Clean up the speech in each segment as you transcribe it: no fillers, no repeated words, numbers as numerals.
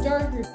gördük.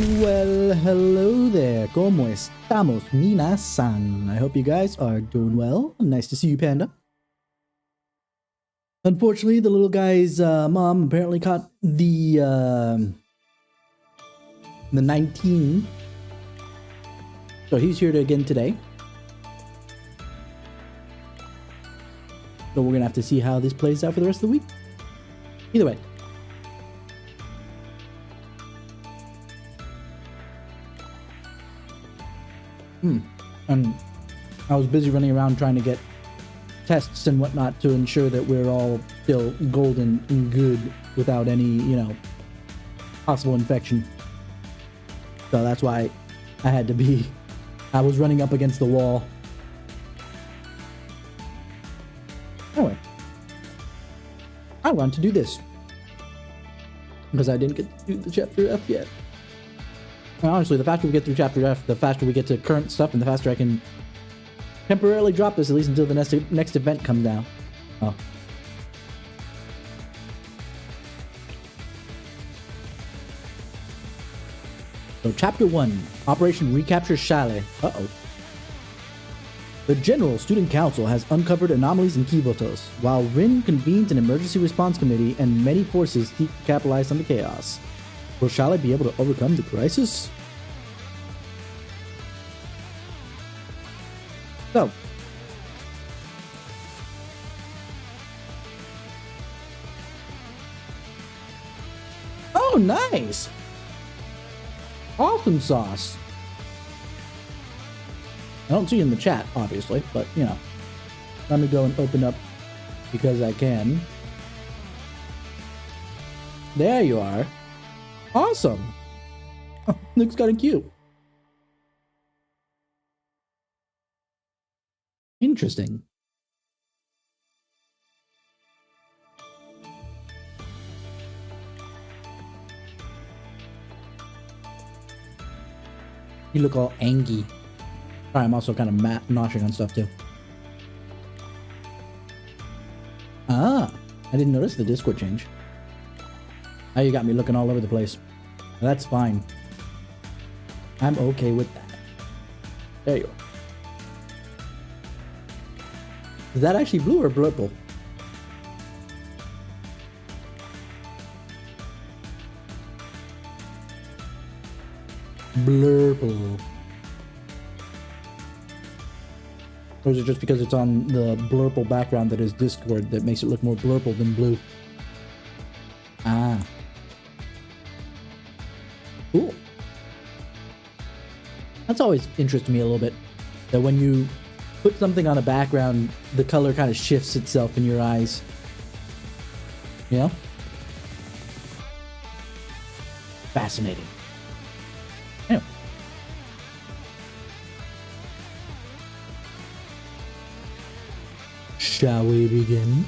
Well, hello there. ¿Cómo estamos, minasan? I hope you guys are doing well. Nice to see you, Panda. Unfortunately, the little guy's mom apparently caught the 19, so he's here again today. So we're gonna have to see how this plays out for the rest of the week. Either way. And I was busy running around trying to get tests and whatnot to ensure that we're all still golden and good without any, possible infection. So that's why I was running up against the wall. Anyway, I want to do this because I didn't get to do the chapter F yet. And honestly, the faster we get through chapter F, the faster we get to current stuff, and the faster I can temporarily drop this, at least until the next event comes down. Oh. So chapter 1, Operation Recapture Chalet. Uh-oh. The General Student Council has uncovered anomalies in Kivotos, while Rin convenes an emergency response committee and many forces seek to capitalize on the chaos. Will Chalet be able to overcome the crisis? So, oh, nice! Awesome sauce. I don't see it in the chat, obviously, but let me go and open up because I can. There you are. Awesome. Looks kind of cute. Interesting. You look all angry. Sorry, I'm also kind of noshing on stuff too. Ah, I didn't notice the Discord change. Now you got me looking all over the place. That's fine. I'm okay with that. There you are. Is that actually blue or purple? Blurple. Or is it just because it's on the blurple background that is Discord that makes it look more blurple than blue? Ah. Cool. That's always interested me a little bit. That when you put something on a background, the color kind of shifts itself in your eyes. You know? Fascinating. Anyway. Shall we begin?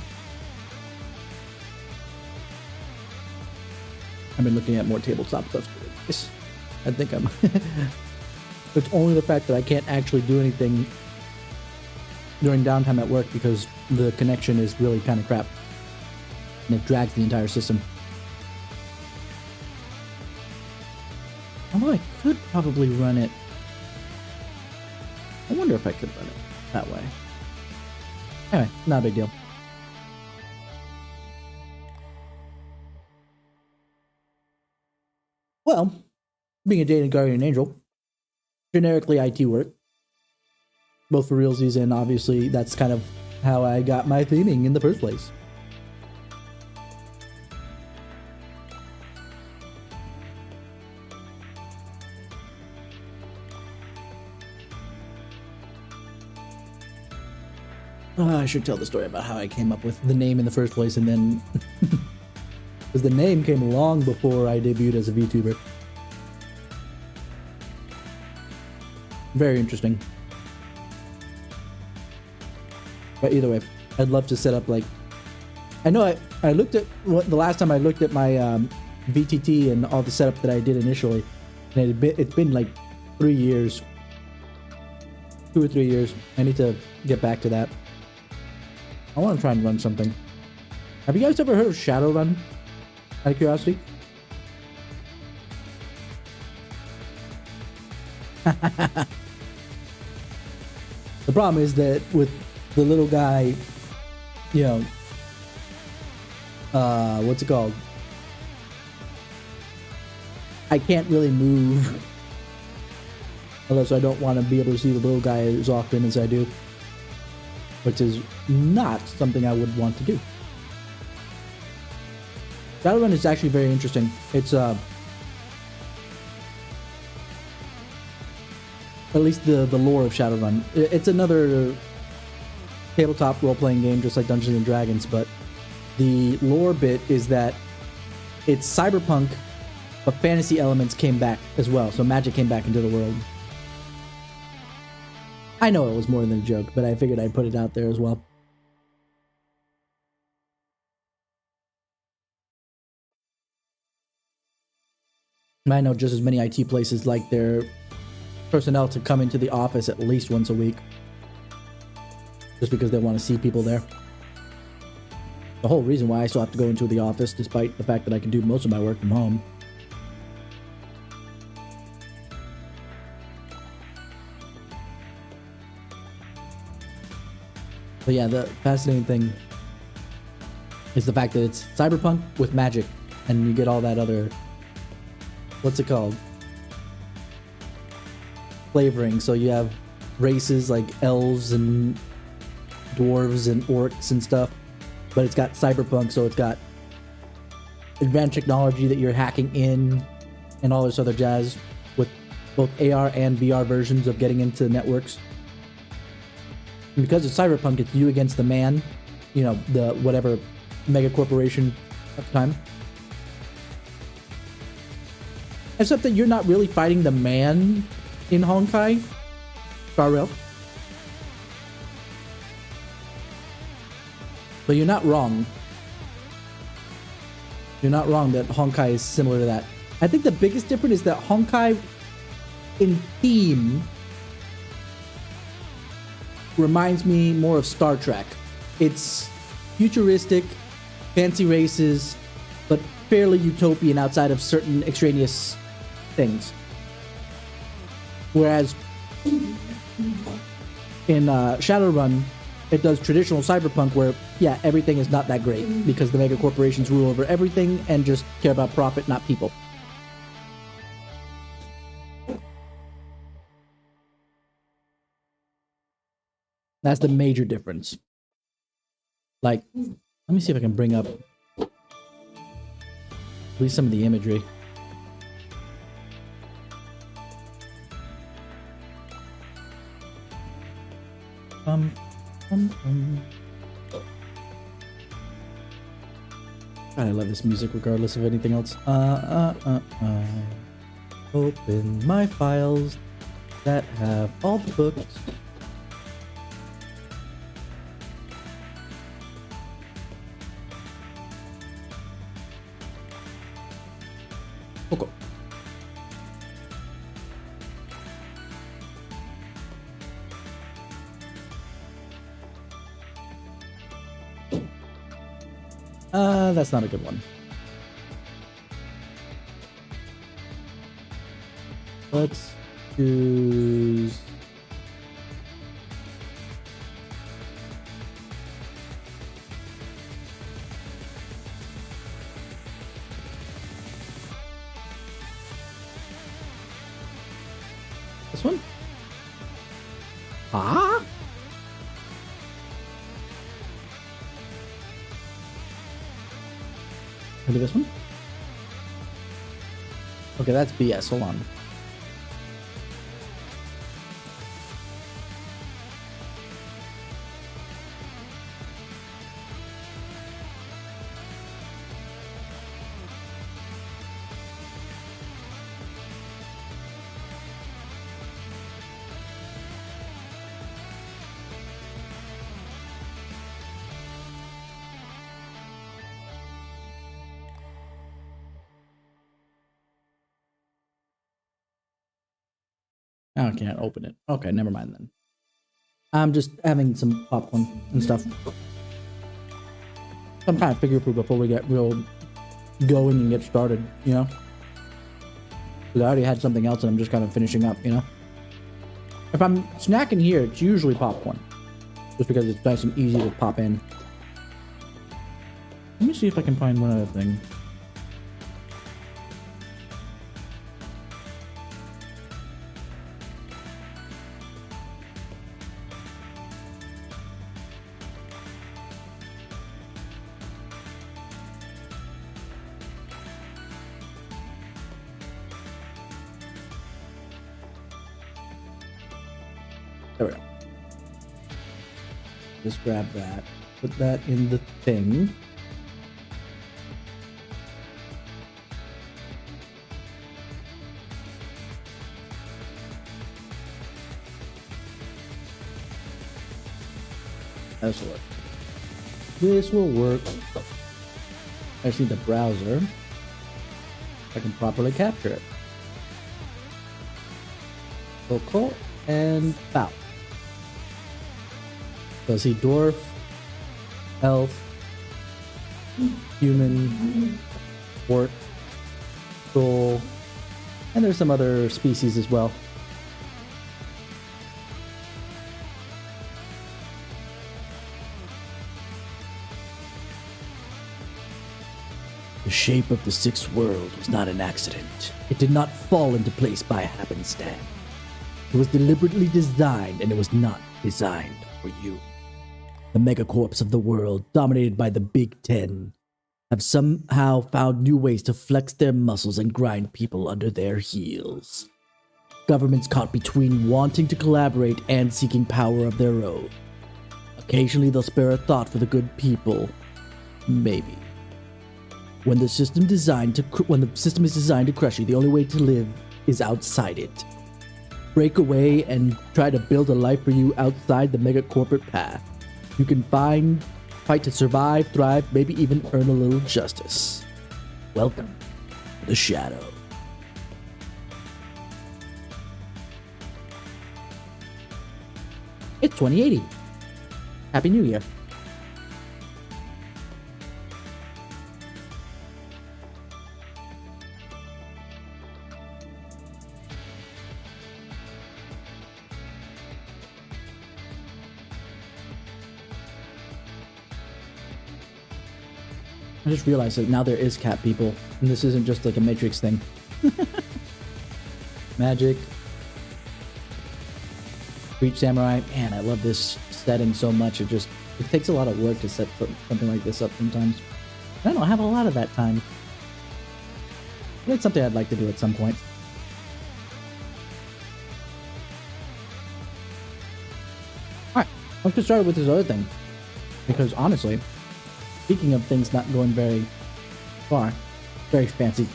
I've been looking at more tabletop stuff. I think I'm... It's only the fact that I can't actually do anything during downtime at work because the connection is really kind of crap. And it drags the entire system. Although I could probably run it... I wonder if I could run it that way. Anyway, not a big deal. Well, being a Jade Guardian Angel, generically IT work, both for realsies and obviously that's kind of how I got my theming in the first place. I should tell the story about how I came up with the name in the first place, and then because the name came long before I debuted as a VTuber. Very interesting. But either way, I'd love to set up like... I know I looked at... the last time I looked at my VTT and all the setup that I did initially, and it's been like 3 years. 2 or 3 years. I need to get back to that. I want to try and run something. Have you guys ever heard of Shadowrun? Out of curiosity? The problem is that with the little guy, you know, what's it called? I can't really move. Unless I don't want to be able to see the little guy as often as I do. Which is not something I would want to do. Shadowrun is actually very interesting. It's at least the lore of Shadowrun. It's another tabletop role-playing game just like Dungeons and Dragons, but the lore bit is that it's cyberpunk, but fantasy elements came back as well. So magic came back into the world. I know it was more than a joke, but I figured I'd put it out there as well. I know just as many IT places like their personnel to come into the office at least once a week. Just because they want to see people there. The whole reason why I still have to go into the office, despite the fact that I can do most of my work from home. But yeah, the fascinating thing is the fact that it's cyberpunk with magic, and you get all that other, what's it called? Flavoring. So you have races like elves and dwarves and orcs and stuff, but it's got cyberpunk, so it's got advanced technology that you're hacking in and all this other jazz with both AR and VR versions of getting into networks. And because it's cyberpunk, it's you against the man, you know, the whatever mega corporation at the time. Except that you're not really fighting the man in Honkai Star Rail. But you're not wrong. You're not wrong that Honkai is similar to that. I think the biggest difference is that Honkai in theme reminds me more of Star Trek. It's futuristic, fancy races, but fairly utopian outside of certain extraneous things. Whereas in Shadowrun, it does traditional cyberpunk where, yeah, everything is not that great because the mega corporations rule over everything and just care about profit, not people. That's the major difference. Like, let me see if I can bring up at least some of the imagery. God, I love this music regardless of anything else. Open my files that have all the books. Okay. That's not a good one. Let's choose... this one? Ah? Maybe this one? Okay, that's BS. Hold on. I can't open it. Okay, never mind then. I'm just having some popcorn and stuff. Some kind of figure proof before we get real going and get started, you know? Because I already had something else and I'm just kind of finishing up, you know? If I'm snacking here, it's usually popcorn. Just because it's nice and easy to pop in. Let me see if I can find one other thing. There we go. Just grab that. Put that in the thing. This will work. This will work. I just need the browser. I can properly capture it. Local and bow. So see dwarf, elf, human, orc, troll, and there's some other species as well. The shape of the sixth world was not an accident. It did not fall into place by happenstance. It was deliberately designed, and it was not designed for you. The megacorps of the world, dominated by the Big Ten, have somehow found new ways to flex their muscles and grind people under their heels. Governments caught between wanting to collaborate and seeking power of their own. Occasionally they'll spare a thought for the good people. Maybe. When the system is designed to crush you, the only way to live is outside it. Break away and try to build a life for you outside the mega corporate path. You can fight to survive, thrive, maybe even earn a little justice. Welcome to the Shadow. It's 2080. Happy New Year. I just realized that now there is cat people, and this isn't just like a Matrix thing. Magic. Breach Samurai. Man, I love this setting so much. It takes a lot of work to set something like this up sometimes. I don't have a lot of that time. It's something I'd like to do at some point. Alright, let's get started with this other thing. Because honestly, speaking of things not going very far, very fancy.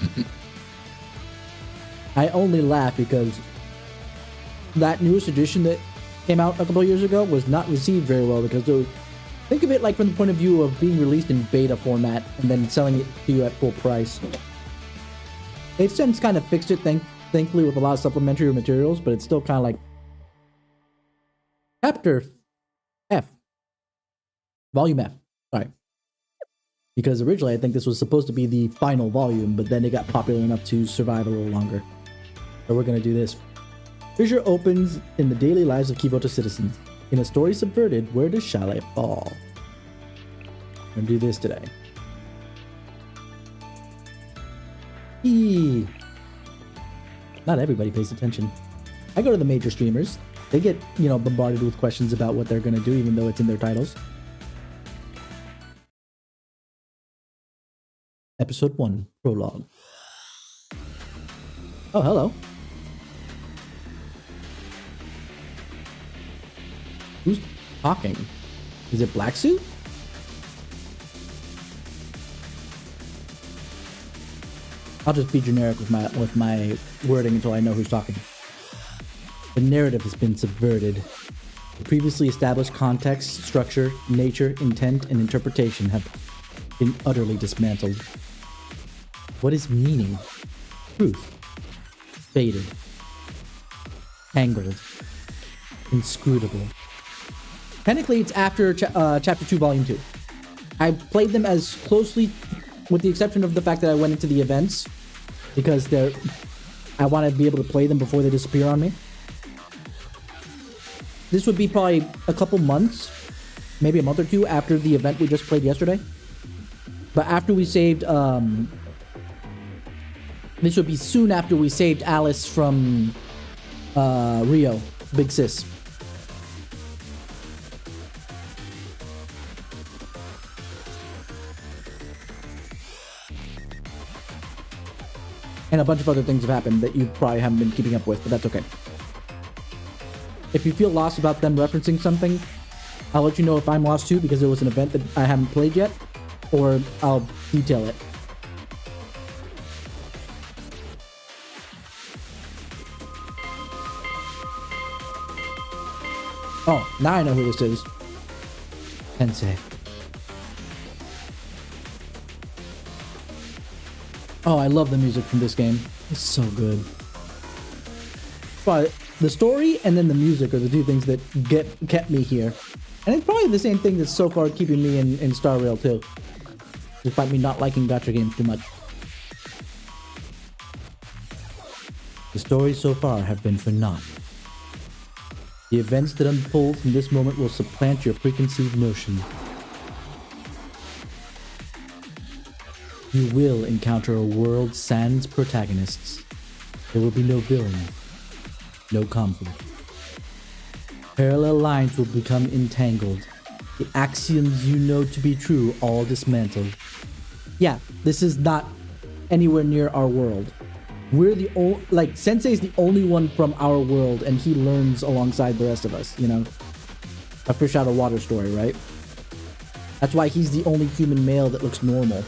I only laugh because that newest edition that came out a couple of years ago was not received very well because think of it like from the point of view of being released in beta format and then selling it to you at full price. They've since kind of fixed it, thankfully, with a lot of supplementary materials, but it's still kind of like Chapter F. Volume F. Sorry. Because originally I think this was supposed to be the final volume, but then it got popular enough to survive a little longer. So we're going to do this. Fissure opens in the daily lives of Kivota citizens. In a story subverted, where does Shale fall? I'm going to do this today. Eee. Not everybody pays attention. I go to the major streamers. They get, bombarded with questions about what they're going to do, even though it's in their titles. Episode 1, Prologue. Oh, hello. Who's talking? Is it Black Suit? I'll just be generic with my wording until I know who's talking. The narrative has been subverted. The previously established context, structure, nature, intent, and interpretation have been utterly dismantled. What is meaning? Truth. Faded. Tangled. Inscrutable. Technically, it's after Chapter 2, Volume 2. I played them as closely, with the exception of the fact that I went into the events, because I want to be able to play them before they disappear on me. this would be probably a couple months, maybe a month or two after the event we just played yesterday. But after we saved, this would be soon after we saved Alice from Rio, Big Sis. And a bunch of other things have happened that you probably haven't been keeping up with, but that's okay. If you feel lost about them referencing something, I'll let you know if I'm lost too, because it was an event that I haven't played yet, or I'll detail it. Oh, now I know who this is. Tensei. Oh, I love the music from this game. It's so good. But the story and then the music are the two things that kept me here. And it's probably the same thing that's so far keeping me in Star Rail too. Despite me not liking gacha games too much. The stories so far have been for naught. The events that unfold from this moment will supplant your preconceived notion. You will encounter a world sans protagonists. There will be no villain, no conflict. Parallel lines will become entangled. The axioms you know to be true all dismantled. Yeah, this is not anywhere near our world. We're the only, like, Sensei's the only one from our world, and he learns alongside the rest of us, you know? A fish out of water story, right? That's why he's the only human male that looks normal.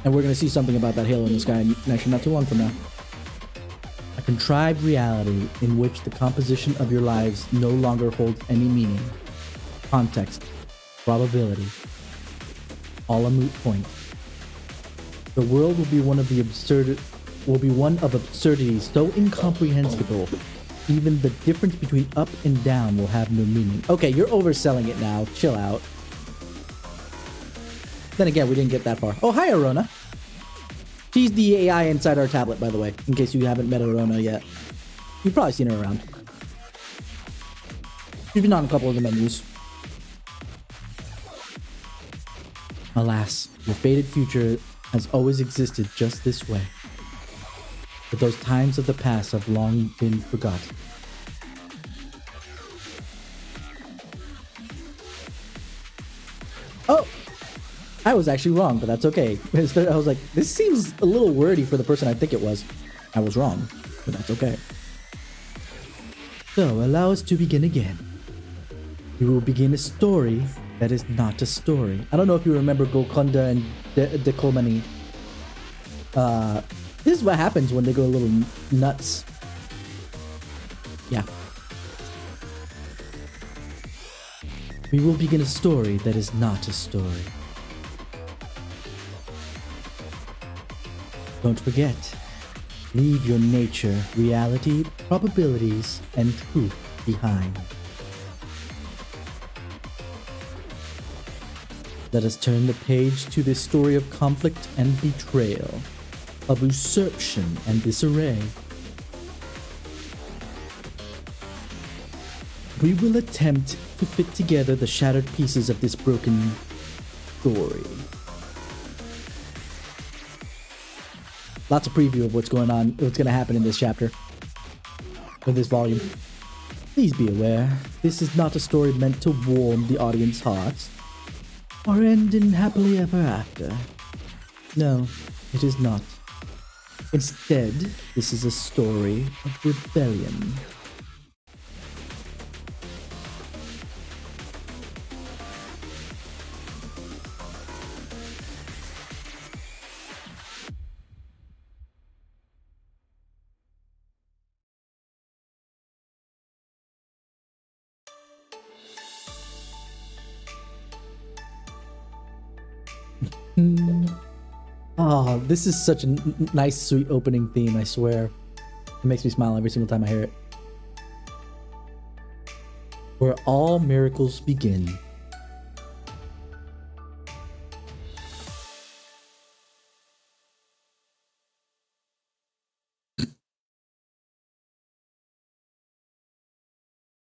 And we're going to see something about that halo in the sky actually not too long from now. A contrived reality in which the composition of your lives no longer holds any meaning, context, probability, all a moot point. The world will be one of absurdities so incomprehensible, even the difference between up and down will have no meaning. Okay, you're overselling it now. Chill out. Then again, we didn't get that far. Oh, hi, Arona. She's the AI inside our tablet, by the way, in case you haven't met Arona yet. You've probably seen her around. She's been on a couple of the menus. Alas, your fated future has always existed just this way. But those times of the past have long been forgotten. Oh! I was actually wrong, but that's okay. I was like, this seems a little wordy for the person I think it was. I was wrong, but that's okay. So, allow us to begin again. We will begin a story that is not a story. I don't know if you remember Golconda and Dekomani. This is what happens when they go a little nuts. Yeah. We will begin a story that is not a story. Don't forget, leave your nature, reality, probabilities, and truth behind. Let us turn the page to this story of conflict and betrayal, of usurpation and disarray. We will attempt to fit together the shattered pieces of this broken story. Lots of preview of what's going on, what's going to happen in this chapter, in this volume. Please be aware, this is not a story meant to warm the audience's hearts, or end in happily ever after. No, it is not. Instead, this is a story of rebellion. Oh, this is such a nice, sweet opening theme, I swear. It makes me smile every single time I hear it. Where all miracles begin.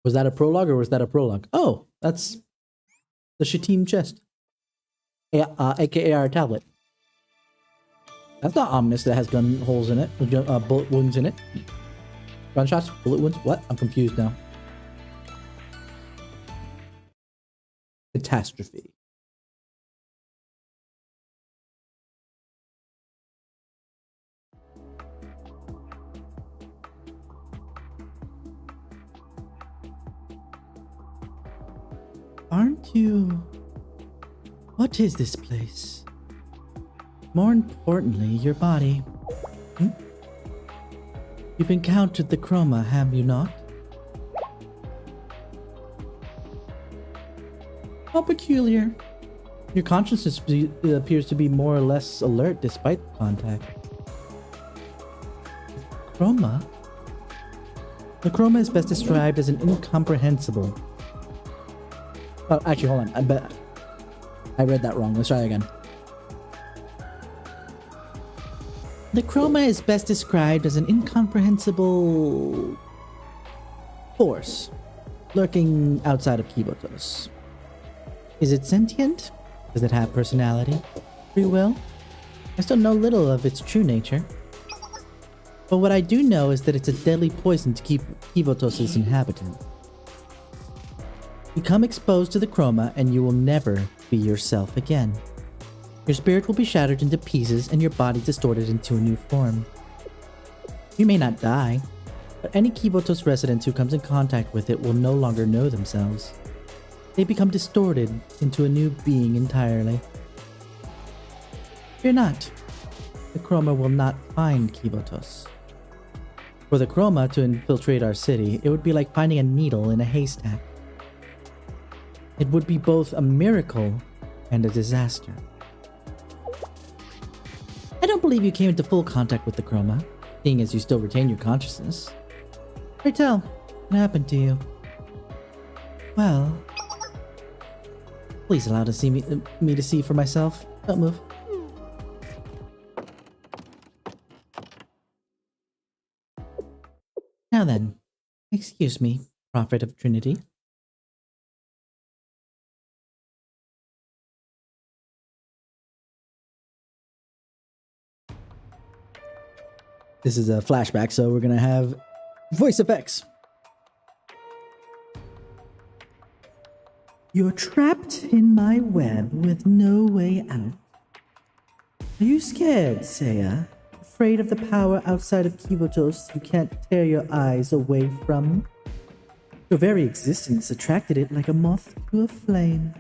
Was that a prologue or was that a prologue? Oh, that's the Shatim chest, aka our tablet. That's not ominous. That has gun holes in it, bullet wounds in it. Gunshots, bullet wounds. What? I'm confused now. Catastrophe. Aren't you? What is this place? More importantly, your body. You've encountered the Chroma, have you not? How peculiar. Your consciousness appears to be more or less alert despite contact. Chroma? The Chroma is best described as an incomprehensible. Oh, actually, hold on. I read that wrong. Let's try again. The Chroma is best described as an incomprehensible force lurking outside of Kibotos. Is it sentient? Does it have personality? Free will? I still know little of its true nature. But what I do know is that it's a deadly poison to keep Kibotos' inhabitants. Become exposed to the Chroma and you will never be yourself again. Your spirit will be shattered into pieces and your body distorted into a new form. You may not die, but any Kibotos resident who comes in contact with it will no longer know themselves. They become distorted into a new being entirely. Fear not. The Chroma will not find Kibotos. For the Chroma to infiltrate our city, it would be like finding a needle in a haystack. It would be both a miracle and a disaster. I don't believe you came into full contact with the Chroma, seeing as you still retain your consciousness. Pray tell, what happened to you? Well, please allow me to see for myself. Don't move. Now then, excuse me, Prophet of Trinity. This is a flashback, so we're gonna have voice effects. You're trapped in my web with no way out. Are you scared, Seiya? Afraid of the power outside of Kibotos you can't tear your eyes away from? Your very existence attracted it like a moth to a flame.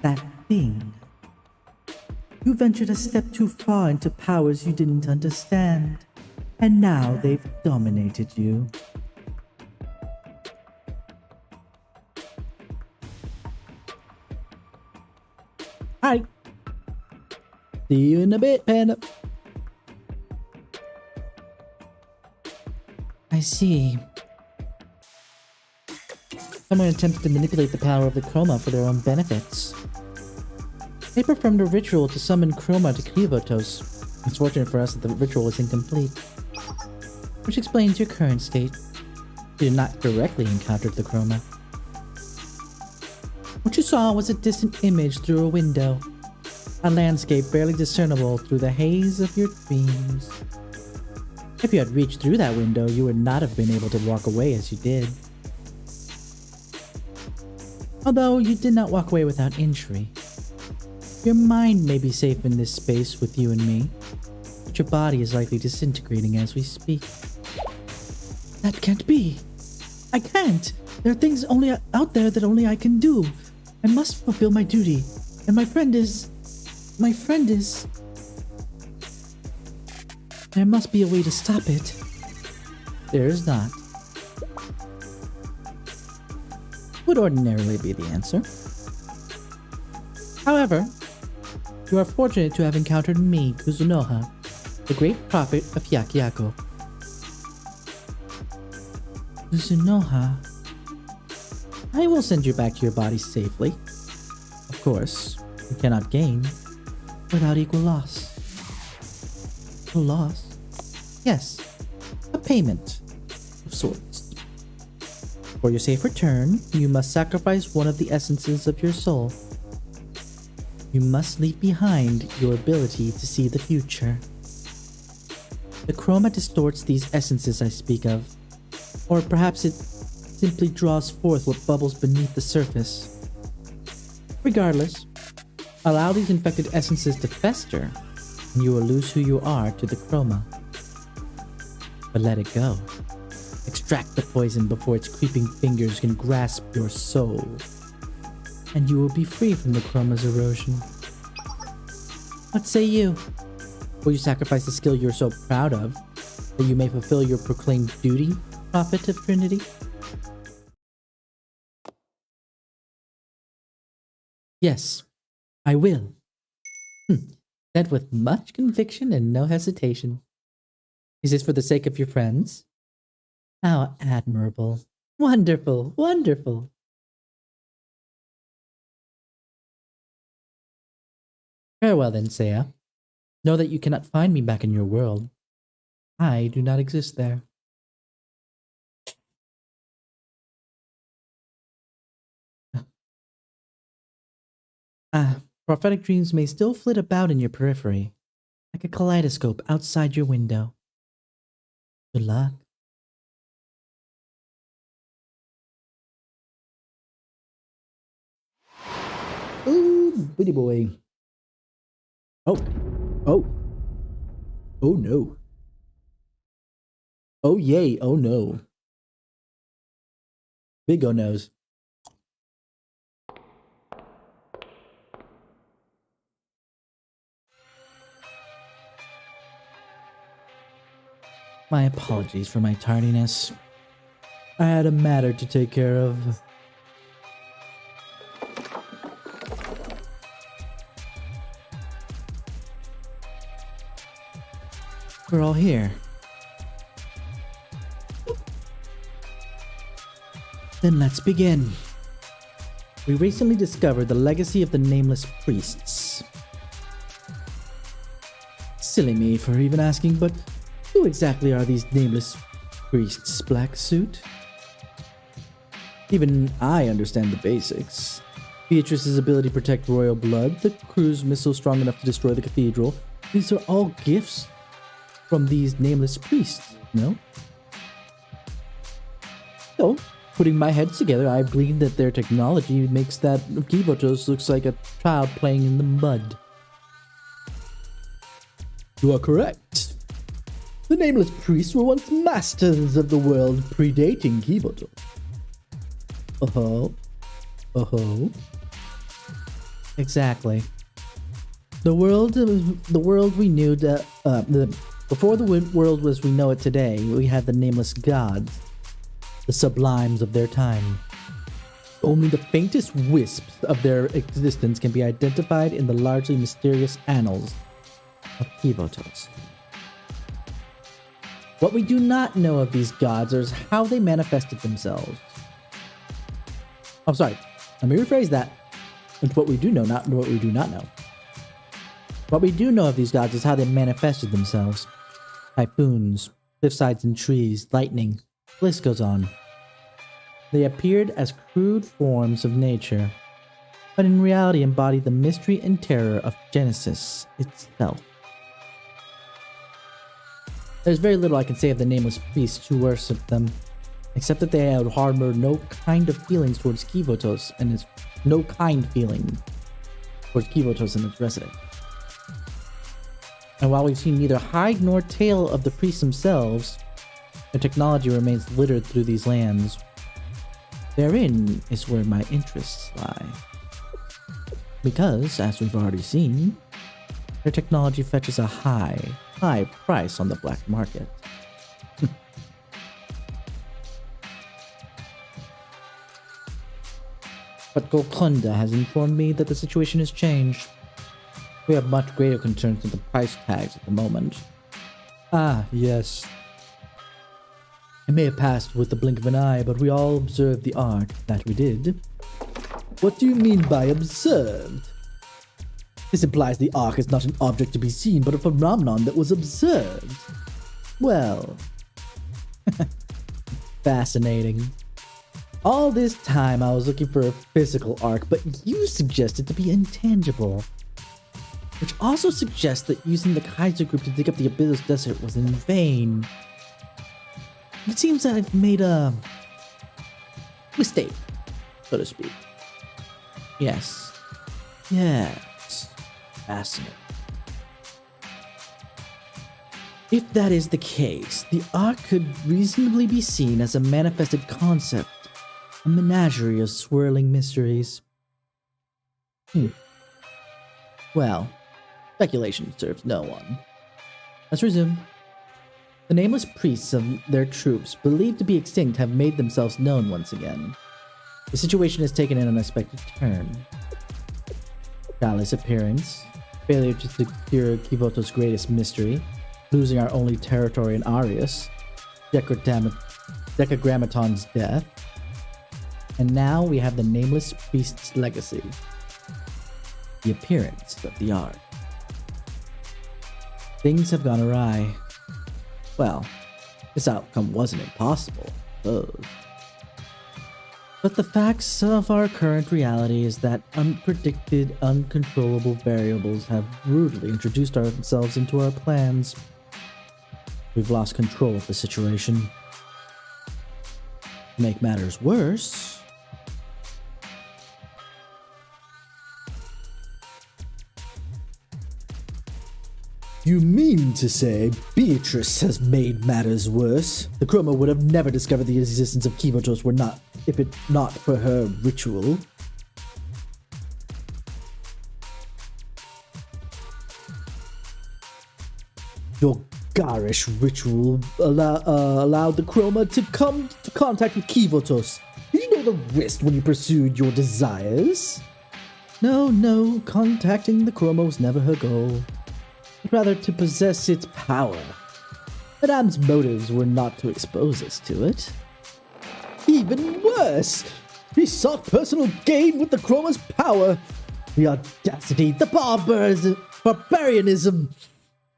That thing. You ventured a step too far into powers you didn't understand, and now they've dominated you. Alright. See you in a bit, Panda. I see. Someone attempted to manipulate the power of the Chroma for their own benefits. They performed a ritual to summon Chroma to Kibotos. It's fortunate for us that the ritual is incomplete. Which explains your current state. You did not directly encounter the Chroma. What you saw was a distant image through a window. A landscape barely discernible through the haze of your dreams. If you had reached through that window, you would not have been able to walk away as you did. Although you did not walk away without injury. Your mind may be safe in this space with you and me, but your body is likely disintegrating as we speak. That can't be. I can't. There are things only out there that only I can do. I must fulfill my duty. And my friend is... There must be a way to stop it. There is not. Would ordinarily be the answer. However, you are fortunate to have encountered me, Kuzunoha, the great prophet of Hyakuyaku. Kuzunoha. I will send you back to your body safely. Of course, you cannot gain without equal loss. Equal loss? Yes, a payment. of sorts. For your safe return, you must sacrifice one of the essences of your soul. You must leave behind your ability to see the future. The chroma distorts these essences I speak of, or perhaps it simply draws forth what bubbles beneath the surface. Regardless, allow these infected essences to fester, and you will lose who you are to the chroma. But let it go. Extract the poison before its creeping fingers can grasp your soul, and you will be free from the chroma's erosion. What say you? Will you sacrifice the skill you're so proud of, that you may fulfill your proclaimed duty, Prophet of Trinity? Yes, I will. Said with much conviction and no hesitation. Is this for the sake of your friends? How admirable. Wonderful, wonderful. Farewell then, Seiya. Know that you cannot find me back in your world. I do not exist there. Prophetic dreams may still flit about in your periphery, like a kaleidoscope outside your window. Good luck. Ooh, bitty boy. Oh. Oh. Oh no. Oh yay, oh no. Big O knows. My apologies for my tardiness. I had a matter to take care of. We're all here. Then let's begin. We recently discovered the legacy of the Nameless Priests. Silly me for even asking, but who exactly are these Nameless Priests, Black Suit? Even I understand the basics. Beatrice's ability to protect royal blood, the cruise missile strong enough to destroy the cathedral. These are all gifts from these Nameless Priests, no? So, putting my heads together, I've gleaned that their technology makes that of Kivotos looks like a child playing in the mud. You are correct. The Nameless Priests were once masters of the world, predating Kivoto. Exactly. The world we knew before the world as we know it today, we had the nameless gods, the sublimes of their time. Only the faintest wisps of their existence can be identified in the largely mysterious annals of Kivotos. What we do not know of these gods is how they manifested themselves. Oh, sorry. Let me rephrase that. It's what we do know, not what we do not know. What we do know of these gods is how they manifested themselves. Typhoons, cliff sides and trees, lightning, the list goes on. They appeared as crude forms of nature, but in reality embodied the mystery and terror of Genesis itself. There's very little I can say of the Nameless Priests who worship them, except that they had harbored no kind of feelings towards Kivotos and its resident. And while we've seen neither hide nor tail of the priests themselves, their technology remains littered through these lands. Therein is where my interests lie. Because, as we've already seen, their technology fetches a high price on the black market. But Golconda has informed me that the situation has changed. We have much greater concerns than the price tags at the moment. Ah, yes. It may have passed with the blink of an eye, but we all observed the art, that we did. What do you mean by observed? This implies the Ark is not an object to be seen, but a phenomenon that was observed. Well, fascinating. All this time I was looking for a physical arc, but you suggested to be intangible. Which also suggests that using the Kaiser group to dig up the Abydos Desert was in vain. It seems that I've made a mistake, so to speak. Yes. Yes. Fascinating. If that is the case, the arc could reasonably be seen as a manifested concept, a menagerie of swirling mysteries. Well, speculation serves no one. Let's resume. The nameless priests of their troops, believed to be extinct, have made themselves known once again. The situation has taken an unexpected turn. Shalley's appearance, failure to secure Kivoto's greatest mystery, losing our only territory in Arius, Decagrammaton's death, and now we have the nameless priest's legacy. The appearance of the arc. Things have gone awry. Well, this outcome wasn't impossible, I suppose. But the facts of our current reality is that unpredicted, uncontrollable variables have rudely introduced themselves into our plans. We've lost control of the situation. To make matters worse, you mean to say Beatrice has made matters worse? The Chroma would have never discovered the existence of Kivotos if it not for her ritual. Your garish ritual allowed the Chroma to come to contact with Kivotos. Did you know the risk when you pursued your desires? No, contacting the Chroma was never her goal. Rather to possess its power. Madame's motives were not to expose us to it. Even worse, he sought personal gain with the Chroma's power. The audacity, the barbarianism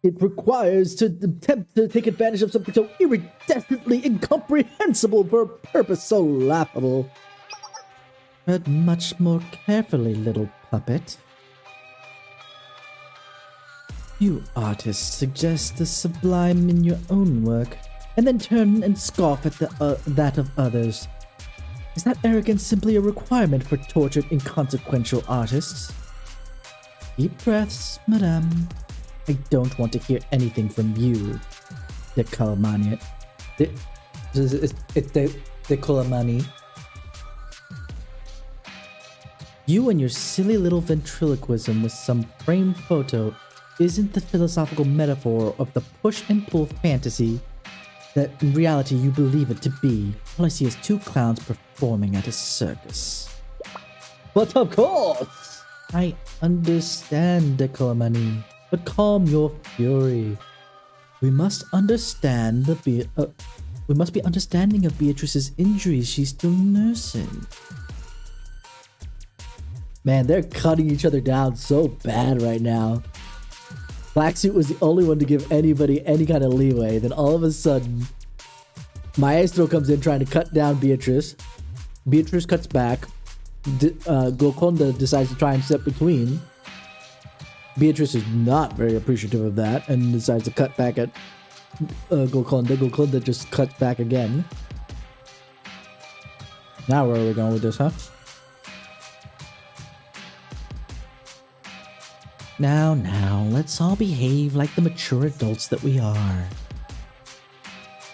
it requires to attempt to take advantage of something so iridescently incomprehensible for a purpose so laughable. Tread much more carefully, little puppet. You artists suggest the sublime in your own work, and then turn and scoff at that of others. Is that arrogance simply a requirement for tortured, inconsequential artists? Deep breaths, madame. I don't want to hear anything from you, Decolamani. Decolamani. You and your silly little ventriloquism with some framed photo isn't the philosophical metaphor of the push and pull fantasy that in reality you believe it to be. All I see is two clowns performing at a circus. But of course! I understand, Decolamani, but calm your fury. We must understand we must be understanding of Beatrice's injuries she's still nursing. Man, they're cutting each other down so bad right now. Black Suit was the only one to give anybody any kind of leeway. Then all of a sudden, Maestro comes in trying to cut down Beatrice. Beatrice cuts back. Golconda decides to try and step between. Beatrice is not very appreciative of that and decides to cut back at Golconda. Golconda just cuts back again. Now where are we going with this, huh? Now, let's all behave like the mature adults that we are.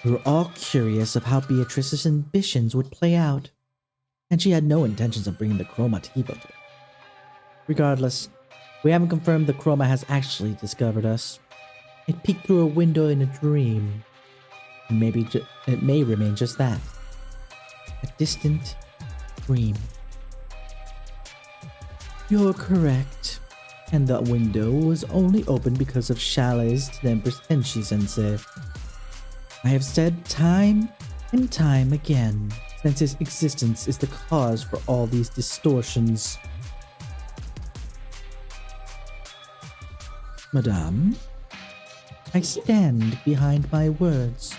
We were all curious of how Beatrice's ambitions would play out, and she had no intentions of bringing the Chroma to Kivoto. Regardless, we haven't confirmed the Chroma has actually discovered us. It peeked through a window in a dream. And maybe it may remain just that. A distant dream. You're correct. And that window was only open because of Shalley's Tempest Tenshi-sensei. I have said time and time again, since his existence is the cause for all these distortions. Madame, I stand behind my words.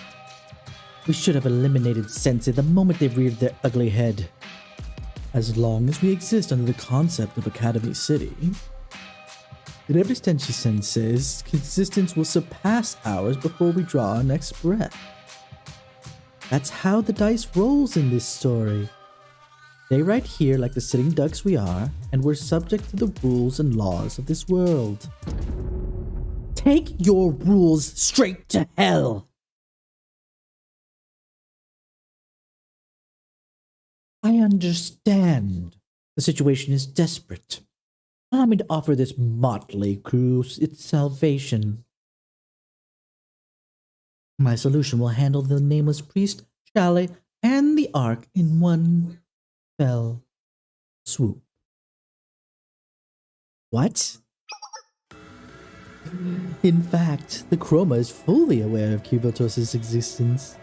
We should have eliminated Sensei the moment they reared their ugly head. As long as we exist under the concept of Academy City, Tenebris Tenshi Sensei's existence will surpass ours before we draw our next breath. That's how the dice rolls in this story. Stay right here like the sitting ducks we are, and we're subject to the rules and laws of this world. Take your rules straight to hell! I understand. The situation is desperate. Allow me to offer this motley crew its salvation. My solution will handle the nameless priest, Chalet, and the Ark in one fell swoop. What? In fact, the Chroma is fully aware of Kivotos' existence.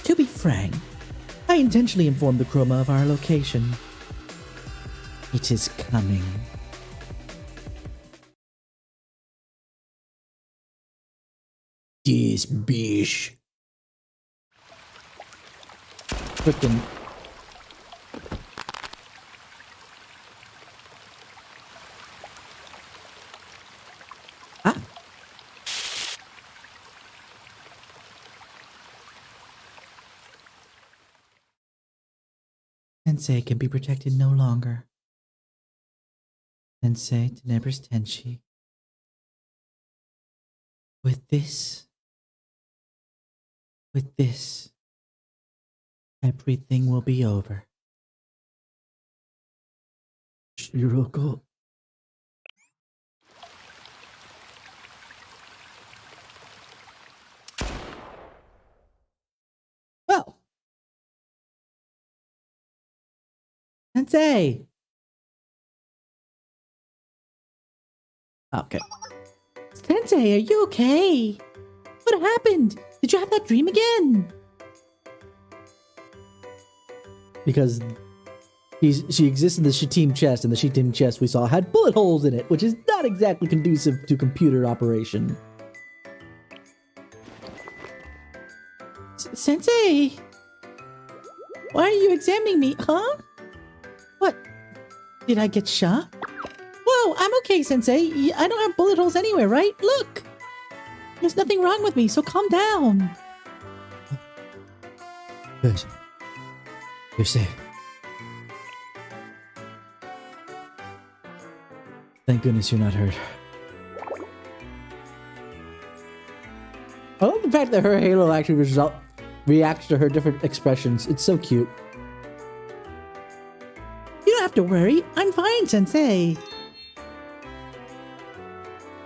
To be frank, I intentionally informed the Chroma of our location. It is coming. This bitch. Frickin'. Ah. Sensei can be protected no longer. Sensei Tenebris Tenshi. With this, everything will be over. Shiroko. Well, Sensei. Okay. Sensei, are you okay? What happened? Did you have that dream again? Because she exists in the Shitim chest, and the Shitim chest we saw had bullet holes in it, which is not exactly conducive to computer operation. Sensei! Why are you examining me, huh? What? Did I get shot? Whoa, I'm okay, Sensei. I don't have bullet holes anywhere, right? Look! There's nothing wrong with me, so calm down. Good. You're safe. Thank goodness you're not hurt. I love the fact that her halo actually reacts to her different expressions. It's so cute. You don't have to worry. I'm fine, Sensei.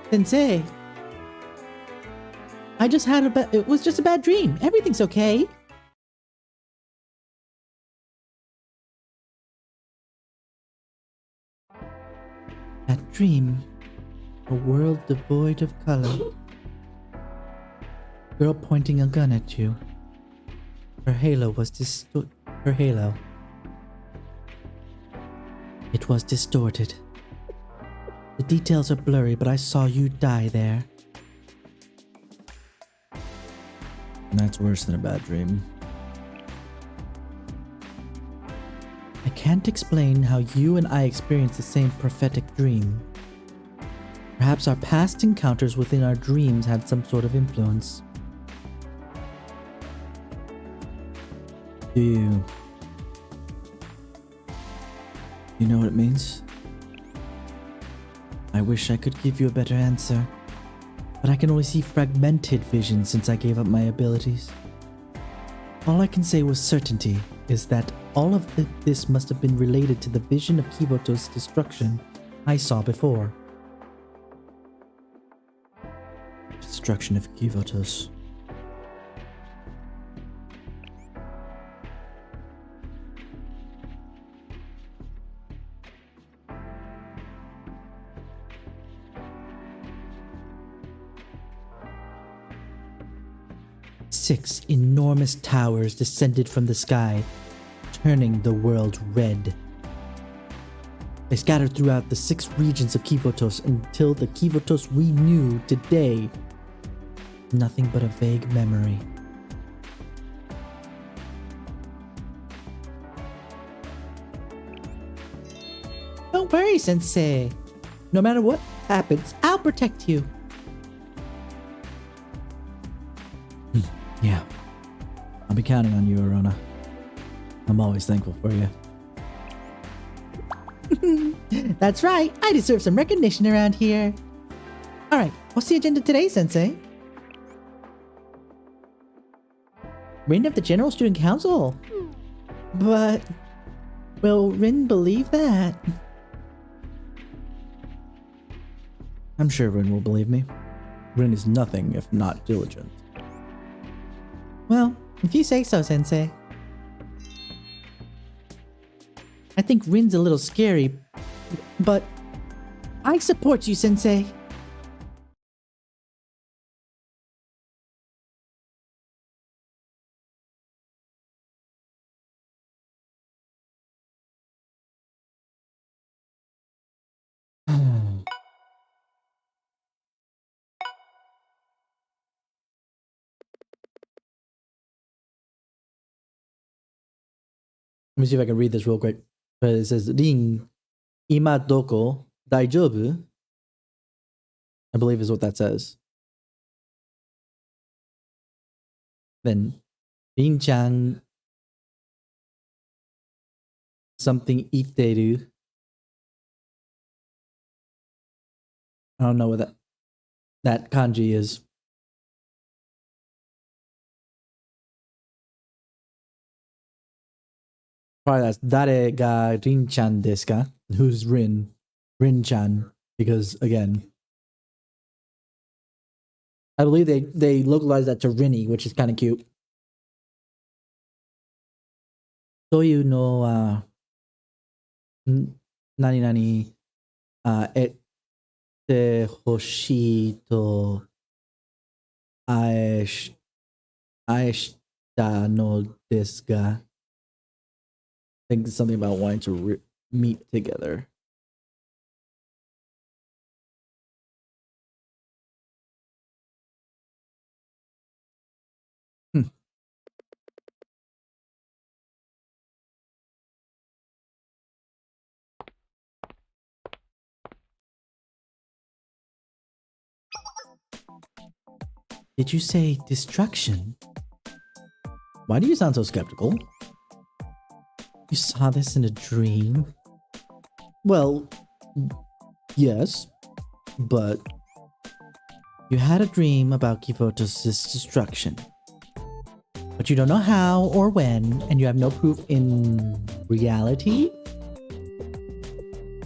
Sensei. I just had it was just a bad dream. Everything's okay. That dream. A world devoid of color. Girl pointing a gun at you. Her halo was her halo. It was distorted. The details are blurry, but I saw you die there. That's worse than a bad dream. I can't explain how you and I experienced the same prophetic dream. Perhaps our past encounters within our dreams had some sort of influence. Do you know what it means? I wish I could give you a better answer, but I can only see fragmented vision since I gave up my abilities. All I can say with certainty is that all of this must have been related to the vision of Kivotos' destruction I saw before. Destruction of Kivotos. 6 enormous towers descended from the sky, turning the world red. They scattered throughout the 6 regions of Kivotos until the Kivotos we knew today, nothing but a vague memory. Don't worry, Sensei. No matter what happens, I'll protect you. Yeah. I'll be counting on you, Arona. I'm always thankful for you. That's right. I deserve some recognition around here. Alright, what's the agenda today, Sensei? Rin of the General Student Council. But... will Rin believe that? I'm sure Rin will believe me. Rin is nothing if not diligent. Well, if you say so, Sensei. I think Rin's a little scary, but I support you, Sensei. Let me see if I can read this real quick. It says, Rin, ima doko, daijoubu? I believe is what that says. Then, Rin-chan, something itteru. I don't know what that kanji is. Probably that's Dare ga Rin-chan desu ka? Who's Rin? Rin-chan. Because, again, I believe they localized that to Rinny, which is kind of cute. Toyu no, nani nani, ette hoshii to aeshita no desu ga. I think it's something about wanting to meet together. Did you say destruction? Why do you sound so skeptical? You saw this in a dream? Well, yes, but you had a dream about Kivotos' destruction. But you don't know how or when, and you have no proof in reality?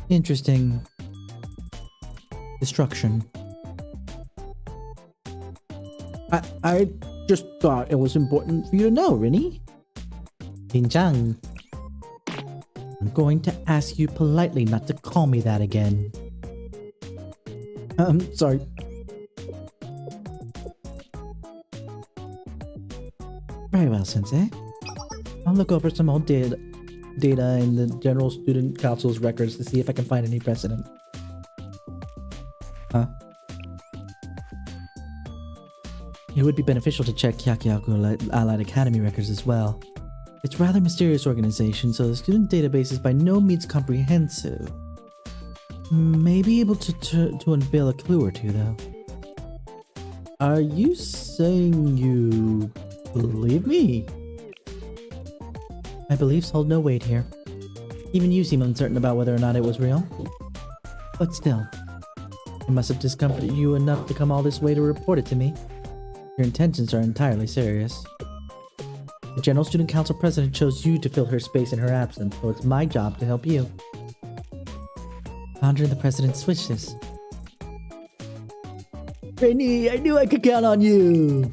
Interesting. Destruction. I just thought it was important for you to know, Rinny. Rin-chan, I'm going to ask you politely not to call me that again. Sorry. Very well, Sensei. I'll look over some old data in the General Student Council's records to see if I can find any precedent. Huh? It would be beneficial to check Hyakuyaku Allied Academy records as well. It's a rather mysterious organization, so the student database is by no means comprehensive. May be able to unveil a clue or two, though. Are you saying you believe me? My beliefs hold no weight here. Even you seem uncertain about whether or not it was real. But still, it must have discomforted you enough to come all this way to report it to me. Your intentions are entirely serious. The General Student Council President chose you to fill her space in her absence, so it's my job to help you. Founder and the President switched this. Rainy, I knew I could count on you!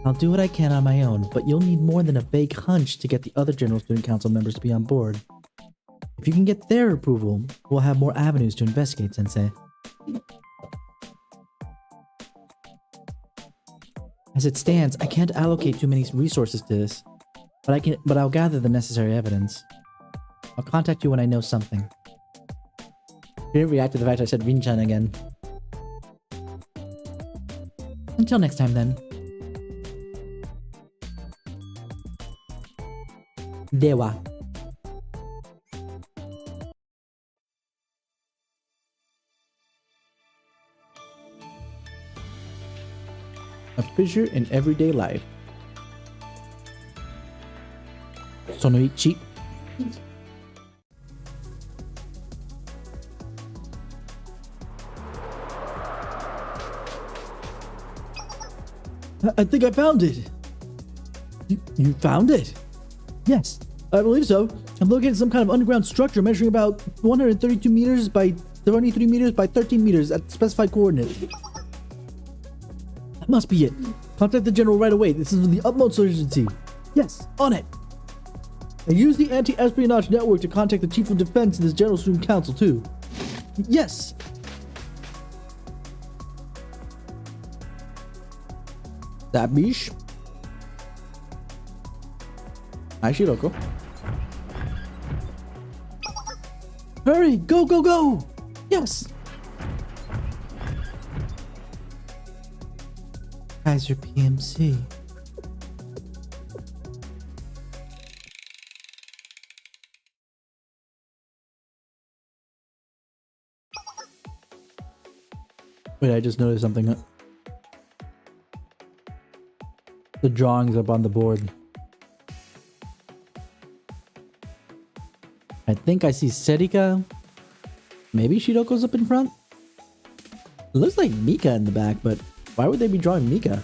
I'll do what I can on my own, but you'll need more than a vague hunch to get the other General Student Council members to be on board. If you can get their approval, we'll have more avenues to investigate, Sensei. As it stands, I can't allocate too many resources to this, but I'll gather the necessary evidence. I'll contact you when I know something. You didn't react to the fact I said Rinchan again. Until next time, then. Dewa. A fissure in everyday life. Sonoichi. I think I found it. You found it? Yes, I believe so. I've located some kind of underground structure measuring about 132 meters by 23 meters by 13 meters at specified coordinates. That must be it. Contact the general right away. This is with the utmost urgency. Yes, on it. And use the anti-espionage network to contact the Chief of Defense and his General Student Council too. Yes. Sabish. Hi, Shiroko. Hurry! Go, go, go! Yes! Kaiser PMC. Wait, I just noticed something. The drawings up on the board. I think I see Serika. Maybe Shiroko's up in front? It looks like Mika in the back, but why would they be drawing Mika?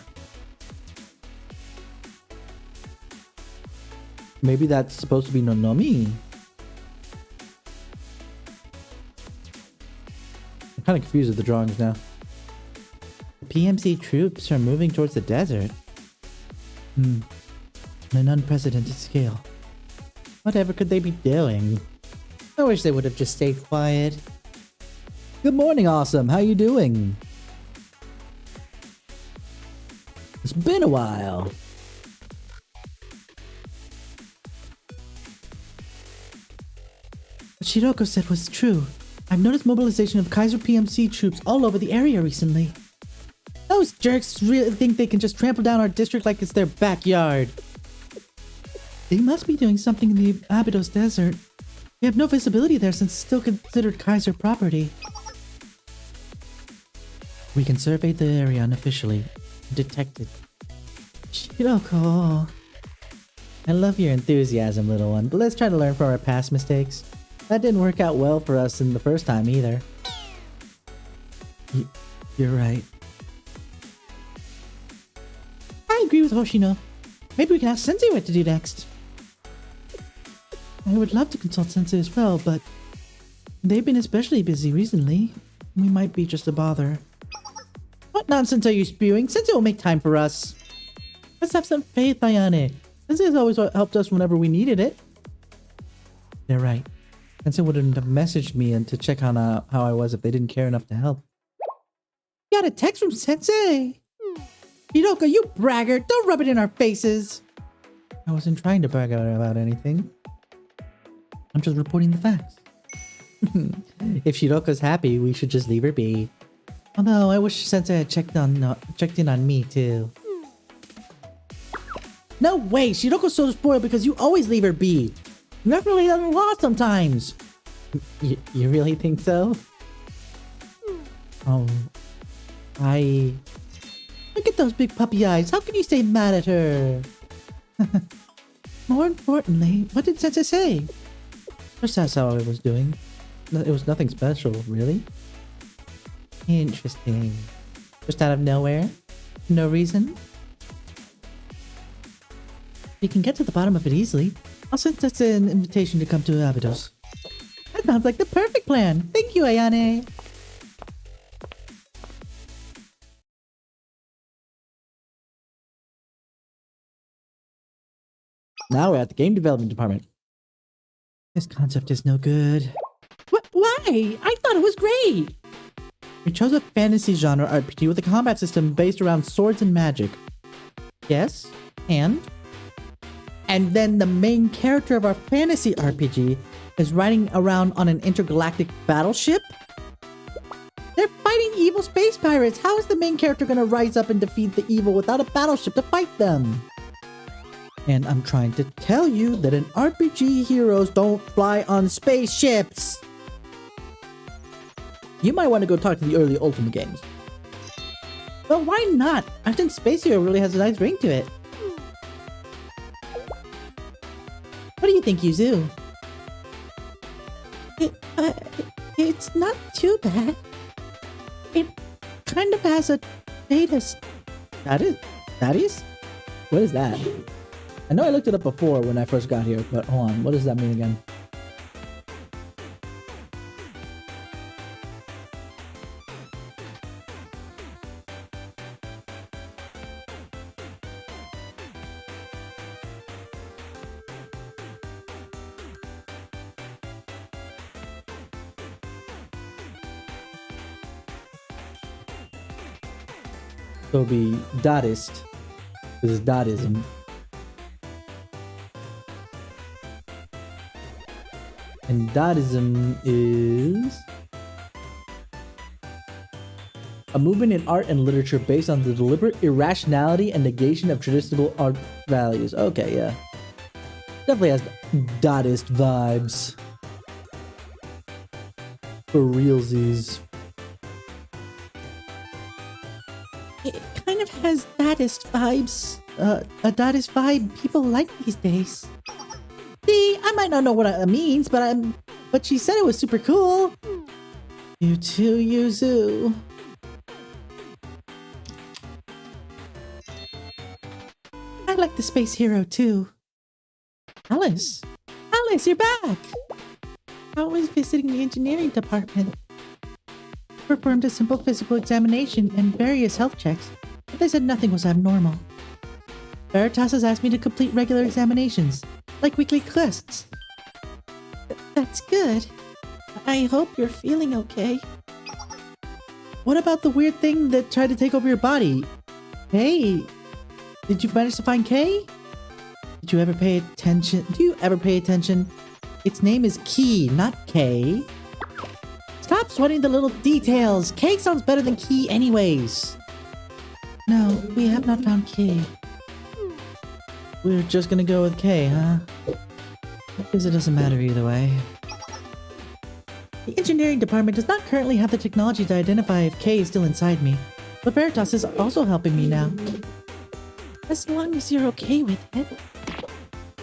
Maybe that's supposed to be Nonomi. I'm kind of confused with the drawings now. The PMC troops are moving towards the desert. On an unprecedented scale. Whatever could they be doing? I wish they would have just stayed quiet. Good morning, Awesome. How you doing? It's been a while. What Shiroko said was true. I've noticed mobilization of Kaiser PMC troops all over the area recently. Those jerks really think they can just trample down our district like it's their backyard. They must be doing something in the Abydos Desert. We have no visibility there since it's still considered Kaiser property. We can survey the area unofficially. Detected. Shiroko. I love your enthusiasm, little one, but let's try to learn from our past mistakes. That didn't work out well for us in the first time either. You're right. I agree with Hoshino. Maybe we can ask Sensei what to do next. I would love to consult Sensei as well, but they've been especially busy recently. We might be just a bother. What nonsense are you spewing? Sensei will make time for us. Let's have some faith, Ayane. Sensei has always helped us whenever we needed it. They're right. Sensei wouldn't have messaged me and to check on how I was if they didn't care enough to help. Got a text from Sensei! Hiroko, you braggart! Don't rub it in our faces! I wasn't trying to brag about anything. I'm just reporting the facts. If Shiroko's happy, we should just leave her be. Although, I wish Sensei had checked in on me, too. No way! Shiroko's so spoiled because you always leave her be! You definitely done a lot sometimes! You really think so? Look at those big puppy eyes. How can you stay mad at her? More importantly, what did Sensei say? Just that's how I was doing. It was nothing special, really. Interesting. Just out of nowhere? No reason? You can get to the bottom of it easily. I'll send Sensei an invitation to come to Abydos. That sounds like the perfect plan. Thank you, Ayane. Now we're at the game development department. This concept is no good. Why? I thought it was great! We chose a fantasy genre RPG with a combat system based around swords and magic. Yes, and then the main character of our fantasy RPG is riding around on an intergalactic battleship? They're fighting evil space pirates. How is the main character gonna rise up and defeat the evil without a battleship to fight them? And I'm trying to tell you that in RPG heroes don't fly on spaceships. You might want to go talk to the early Ultima games. But why not? I think Space Hero really has a nice ring to it. What do you think, Yuzu? It's not too bad. It kind of has a status. Status? What is that? I know I looked it up before when I first got here, but hold on. What does that mean again? So it'll be Dotist. This is Dottism. And Dottism is a movement in art and literature based on the deliberate irrationality and negation of traditional art values. Okay, yeah. Definitely has Dotist vibes. For realsies. It kind of has Dotist vibes. A Dotist vibe people like these days. See, I might not know what it means, but she said it was super cool. You too, Yuzu. I like the Space Hero too. Alice, you're back. I was visiting the engineering department. Performed a simple physical examination and various health checks, but they said nothing was abnormal. Veritas has asked me to complete regular examinations, like weekly quests. That's good. I hope you're feeling okay. What about the weird thing that tried to take over your body? Hey, did you manage to find Kay? Did you ever pay attention? Do you ever pay attention? Its name is Key, not Kay. Stop sweating the little details. Kay sounds better than Key anyways. No, we have not found Kay. We're just gonna go with Kay, huh? Because it doesn't matter either way. The engineering department does not currently have the technology to identify if Kay is still inside me, but Veritas is also helping me now. As long as you're okay with it.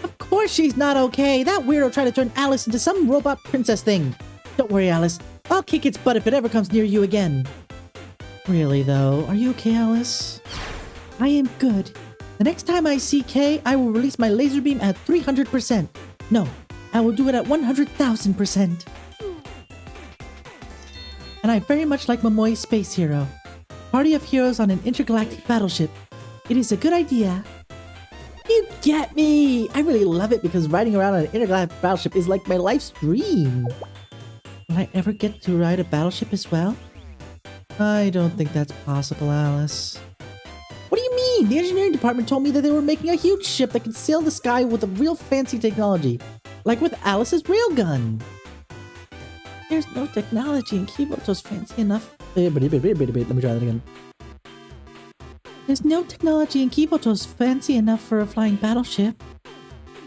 Of course she's not okay! That weirdo tried to turn Alice into some robot princess thing! Don't worry, Alice. I'll kick its butt if it ever comes near you again. Really though, are you okay, Alice? I am good. The next time I see Kay, I will release my laser beam at 300%. No, I will do it at 100,000%. And I very much like Momoi's Space Hero. Party of heroes on an intergalactic battleship. It is a good idea. You get me! I really love it because riding around on an intergalactic battleship is like my life's dream. Will I ever get to ride a battleship as well? I don't think that's possible, Alice. What do you mean? The engineering department told me that they were making a huge ship that could sail the sky with a real fancy technology. Like with Alice's railgun. There's no technology in Kiboto's fancy enough. Wait, let me try that again. There's no technology in Kiboto's fancy enough for a flying battleship.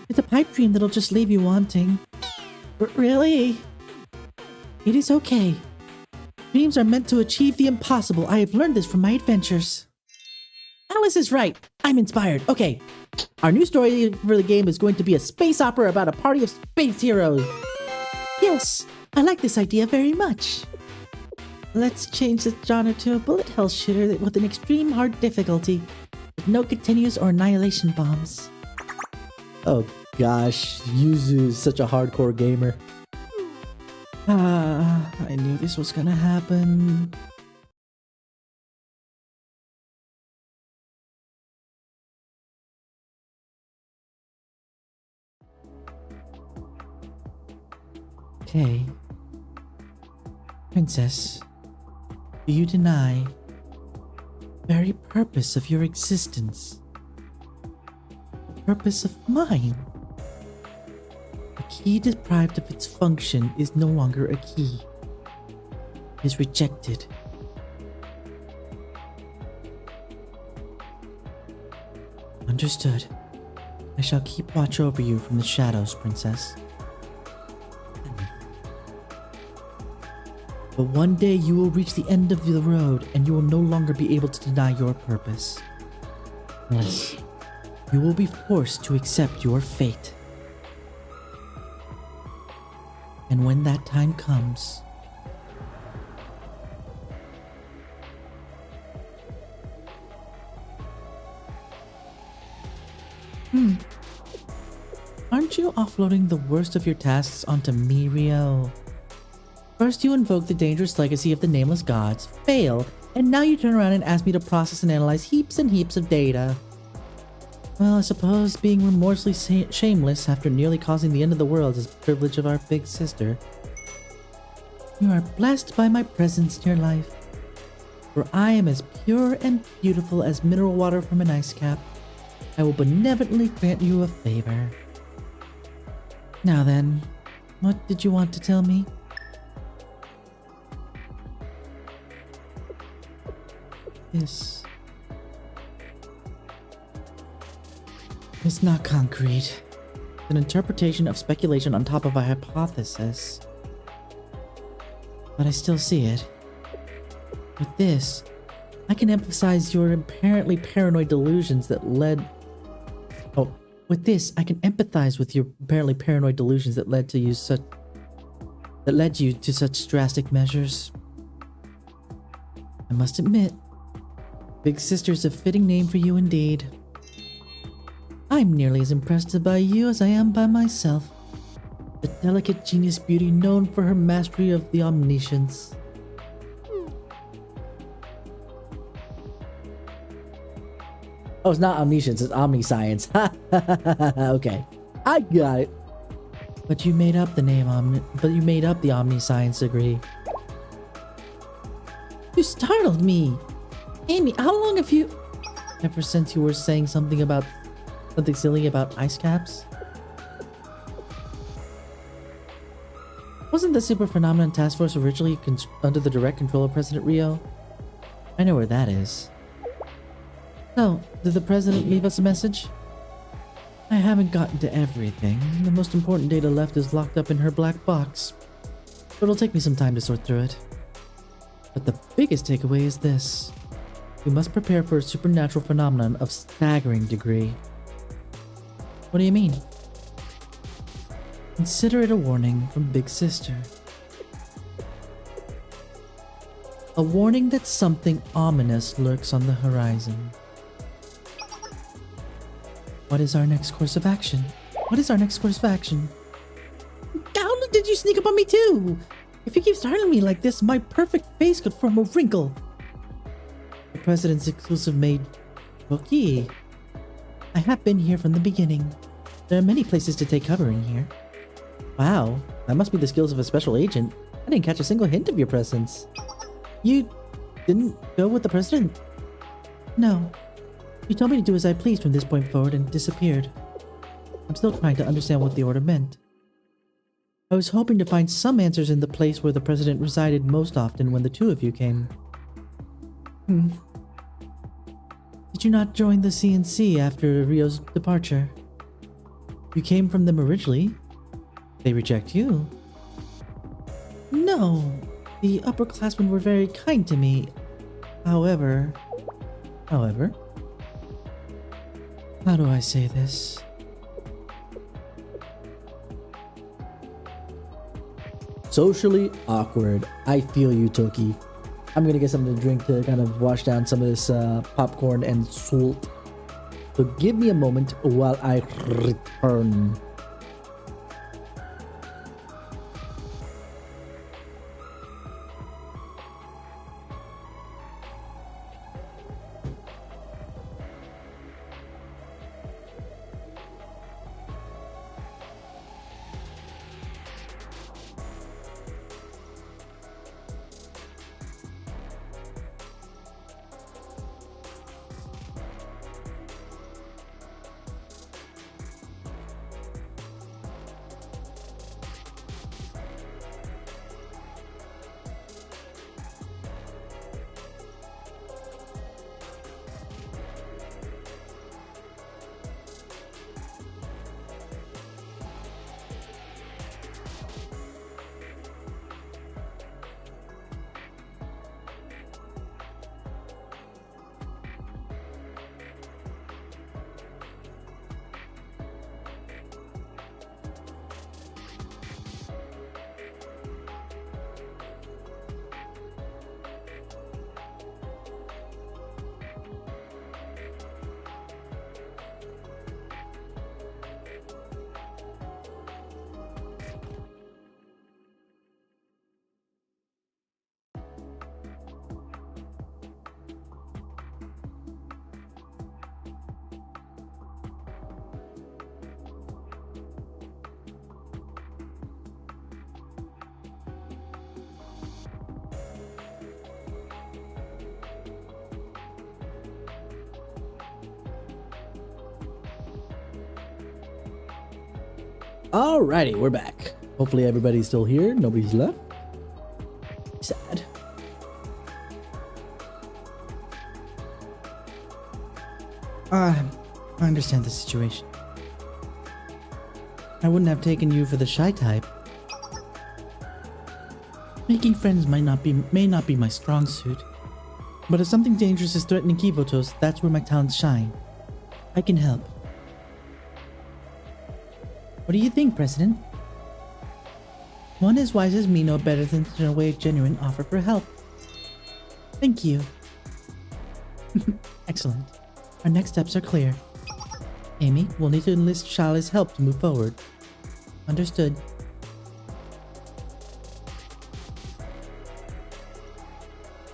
It's a pipe dream that'll just leave you wanting. Really? It is okay. Dreams are meant to achieve the impossible. I have learned this from my adventures. Alice is right. I'm inspired. Okay. Our new story for the game is going to be a space opera about a party of space heroes. Yes, I like this idea very much. Let's change the genre to a bullet hell shooter with an extreme hard difficulty, with no continues or annihilation bombs. Oh gosh, Yuzu is such a hardcore gamer. I knew this was gonna happen. Okay. Princess, do you deny the very purpose of your existence? purpose of mine. A key deprived of its function is no longer a key. It is rejected. Understood. I shall keep watch over you from the shadows, Princess. But one day you will reach the end of the road and you will no longer be able to deny your purpose. Alice, you will be forced to accept your fate. And when that time comes, aren't you offloading the worst of your tasks onto me, Rio? First you invoke the dangerous legacy of the Nameless Gods, fail, and now you turn around and ask me to process and analyze heaps and heaps of data. Well, I suppose being remorselessly shameless after nearly causing the end of the world is a privilege of our big sister. You are blessed by my presence in your life, for I am as pure and beautiful as mineral water from an ice cap. I will benevolently grant you a favor. Now then, what did you want to tell me? This it's not concrete. It's an interpretation of speculation on top of a hypothesis. But I still see it. With this, I can emphasize your apparently paranoid delusions that led... Oh, with this, I can empathize with your apparently paranoid delusions that led you to such drastic measures. I must admit, Big Sister's a fitting name for you indeed. I'm nearly as impressed by you as I am by myself. The delicate genius beauty known for her mastery of the omniscience. Oh, it's not omniscience, it's omniscience. Okay, I got it. But you made up the omniscience degree. You startled me. Amy, how long have you... Ever since you were saying something silly about ice caps? Wasn't the Super Phenomenon Task Force originally under the direct control of President Rio? I know where that is. So, did the President leave us a message? I haven't gotten to everything. The most important data left is locked up in her black box. But it'll take me some time to sort through it. But the biggest takeaway is this. We must prepare for a supernatural phenomenon of staggering degree. What do you mean? Consider it a warning from Big Sister. A warning that something ominous lurks on the horizon. What is our next course of action? How did you sneak up on me too? If you keep startling me like this, my perfect face could form a wrinkle. The President's exclusive maid, Roki. I have been here from the beginning. There are many places to take cover in here. Wow, that must be the skills of a special agent. I didn't catch a single hint of your presence. You didn't go with the President? No. You told me to do as I pleased from this point forward and disappeared. I'm still trying to understand what the order meant. I was hoping to find some answers in the place where the President resided most often when the two of you came. Did you not join the CNC after Rio's departure? You came from them originally. They reject you. No, the upperclassmen were very kind to me. However, how do I say this? Socially awkward. I feel you, Toki. I'm gonna get something to drink to kind of wash down some of this popcorn and salt. So give me a moment while I return. Alrighty, we're back. Hopefully everybody's still here. Nobody's left. Sad. I understand the situation. I wouldn't have taken you for the shy type. Making friends may not be my strong suit. But if something dangerous is threatening Kivotos, that's where my talents shine. I can help. What do you think, President? One as wise as me know better than to turn away a genuine offer for help. Thank you. Excellent. Our next steps are clear. Amy, we'll need to enlist Shala's help to move forward. Understood.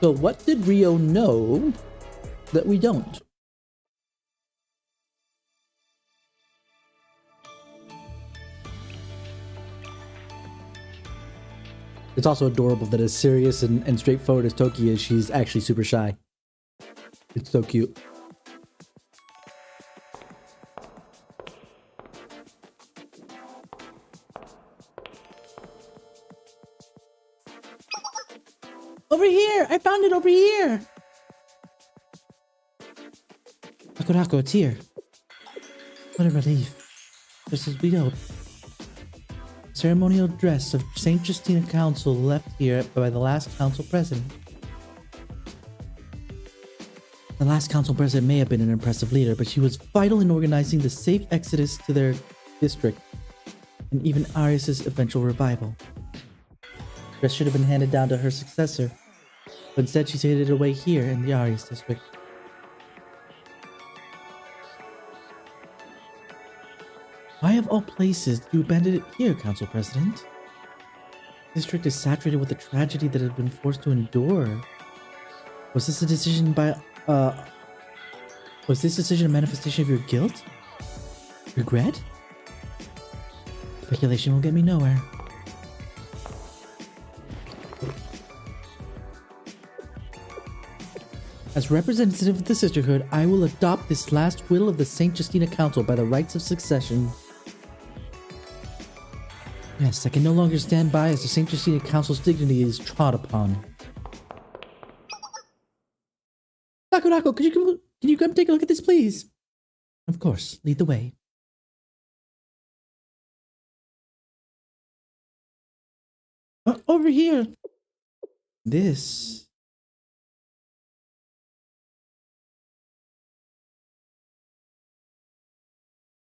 So what did Rio know that we don't? It's also adorable that as serious and straightforward as Toki is, she's actually super shy. It's so cute. Over here! I found it over here! Sakurako, it's here. What a relief. Just as we hoped. Ceremonial dress of St. Justina Council left here by the last council president. The last council president may have been an impressive leader, but she was vital in organizing the safe exodus to their district, and even Arius' eventual revival. The dress should have been handed down to her successor, but instead she's hid it away here in the Arius district. Why of all places do you abandon it here, Council President? The district is saturated with the tragedy that it had been forced to endure. Was this a decision was this decision a manifestation of your guilt? Regret? Speculation will get me nowhere. As representative of the Sisterhood, I will adopt this last will of the St. Justina Council by the rights of succession. Yes, I can no longer stand by as the St. Justina Council's dignity is trod upon. Sakurako, can you come take a look at this, please? Of course, lead the way. Over here. This.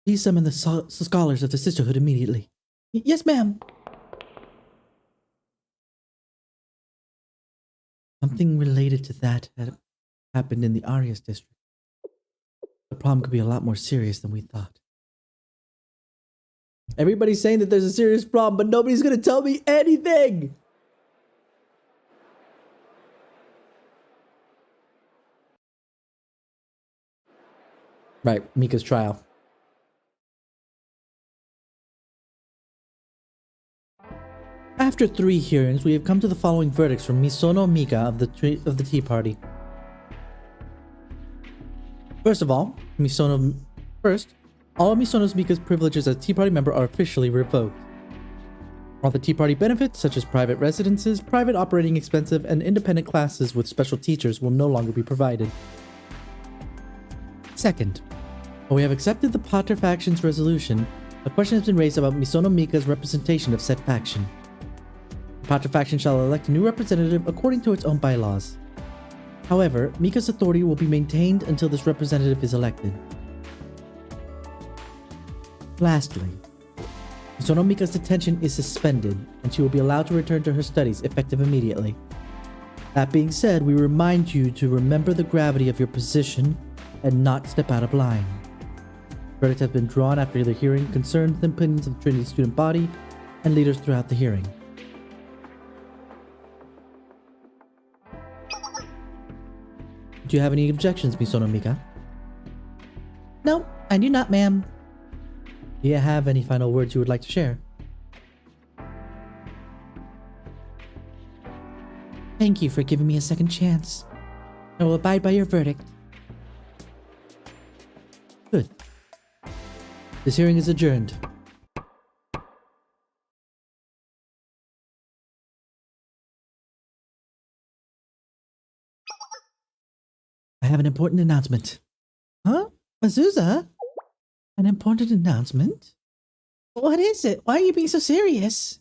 Please summon the scholars of the Sisterhood immediately. Yes, ma'am. Something related to that had happened in the Arius district. The problem could be a lot more serious than we thought. Everybody's saying that there's a serious problem, but nobody's gonna tell me anything! Right, Mika's trial. After 3 hearings, we have come to the following verdicts from Misono Mika of the Tea Party. First, all of Misono Mika's privileges as Tea Party member are officially revoked. All the Tea Party benefits, such as private residences, private operating expenses, and independent classes with special teachers will no longer be provided. Second, while we have accepted the Potter faction's resolution, a question has been raised about Misono Mika's representation of said faction. The Potter faction shall elect a new representative according to its own bylaws. However, Mika's authority will be maintained until this representative is elected. Lastly, Misono Mika's detention is suspended, and she will be allowed to return to her studies effective immediately. That being said, we remind you to remember the gravity of your position and not step out of line. Verdict has been drawn after the hearing concerns the opinions of the Trinity student body and leaders throughout the hearing. Do you have any objections, Misono Mika? No, I do not, ma'am. Do you have any final words you would like to share? Thank you for giving me a second chance. I will abide by your verdict. Good. This hearing is adjourned. have an important announcement. Huh? Azusa? An important announcement? What is it? Why are you being so serious?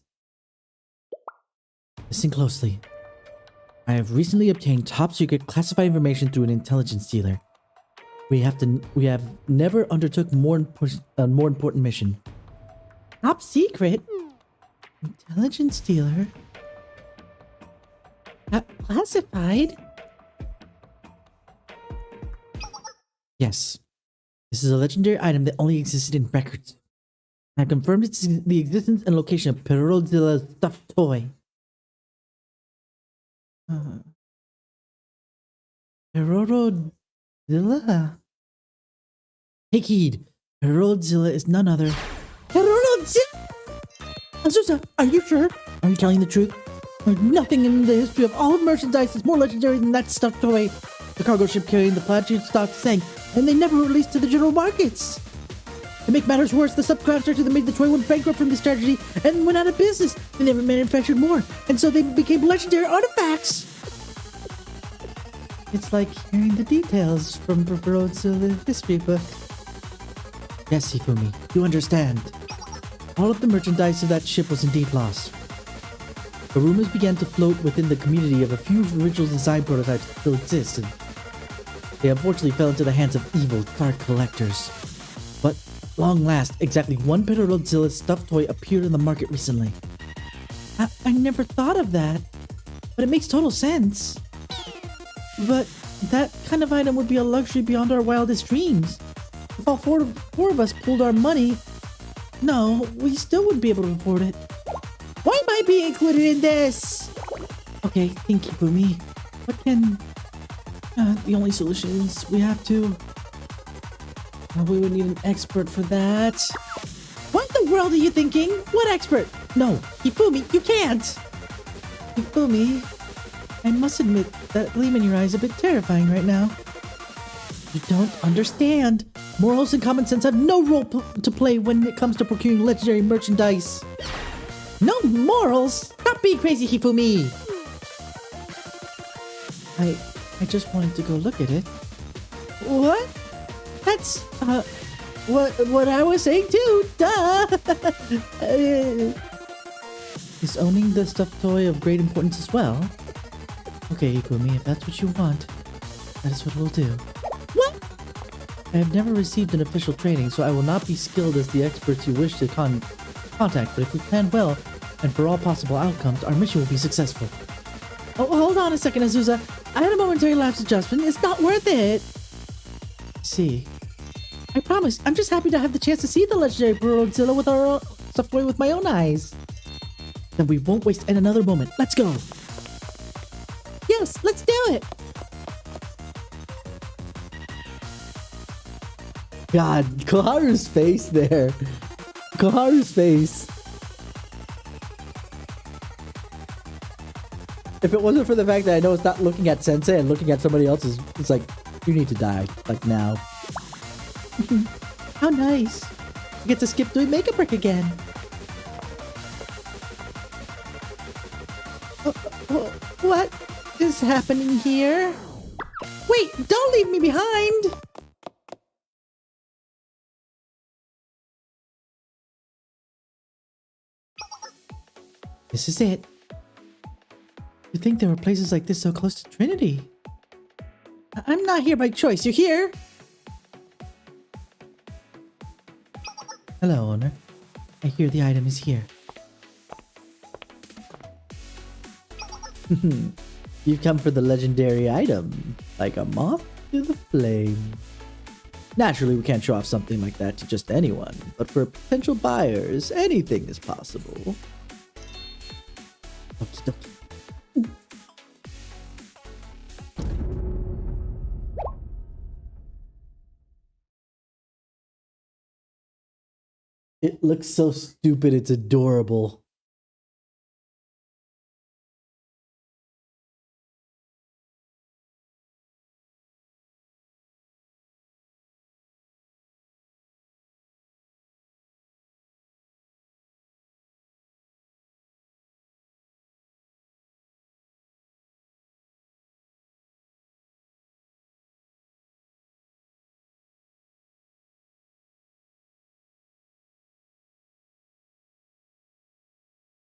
Listen closely. I have recently obtained top secret classified information through an intelligence dealer. We have never undertook a more important mission. Top secret? Intelligence dealer? Classified? Yes. This is a legendary item that only existed in records. I confirmed the existence and location of Perodzilla's stuffed toy. Perodzilla? Take heed. Perodzilla is none other. Perodzilla! Azusa, are you sure? Are you telling the truth? There's nothing in the history of all merchandise that's more legendary than that stuffed toy. The cargo ship carrying the platinum stock sank, and they never released to the general markets. To make matters worse, the subcontractor that made the toy went bankrupt from this tragedy and went out of business. They never manufactured more, and so they became legendary artifacts. It's like hearing the details from Perodzilla's history book. Yes, Hifumi, you understand. All of the merchandise of that ship was indeed lost. The rumors began to float within the community of a few original design prototypes that still exist, and they unfortunately fell into the hands of evil, dark collectors. But, long last, exactly one Perodzilla stuffed toy appeared in the market recently. I never thought of that, but it makes total sense. But that kind of item would be a luxury beyond our wildest dreams. If all four of us pooled our money, no, we still wouldn't be able to afford it. Why am I being included in this? Okay, think, Hifumi. What can... the only solution is we have to... we would need an expert for that. What in the world are you thinking? What expert? No, Hifumi, you can't! Hifumi, I must admit that gleam in your eye is a bit terrifying right now. You don't understand. Morals and common sense have no role to play when it comes to procuring legendary merchandise. No morals? Stop being crazy, Hifumi! I just wanted to go look at it. What? That's, what I was saying too, duh! Is owning the stuffed toy of great importance as well? Okay, Hifumi, if that's what you want, that is what we'll do. What? I have never received an official training, so I will not be skilled as the experts you wish to contact, but if we plan well, and for all possible outcomes, our mission will be successful. Oh, hold on a second, Azusa. I had a momentary lapse adjustment. It's not worth it. See, I promise. I'm just happy to have the chance to see the legendary Perodzilla with our stuffed toy with my own eyes. Then we won't waste another moment. Let's go. Yes, let's do it. God, Koharu's face there. Koharu's face. If it wasn't for the fact that I know it's not looking at Sensei and looking at somebody else's, it's like, you need to die. Like now. How nice. You get to skip doing makeup work again. What is happening here? Wait, don't leave me behind! This is it. You'd think there were places like this so close to Trinity. I'm not here by choice, you hear? Hello, owner. I hear the item is here. You've come for the legendary item, like a moth to the flame. Naturally, we can't show off something like that to just anyone, but for potential buyers, anything is possible. Okie dokie. It looks so stupid, it's adorable.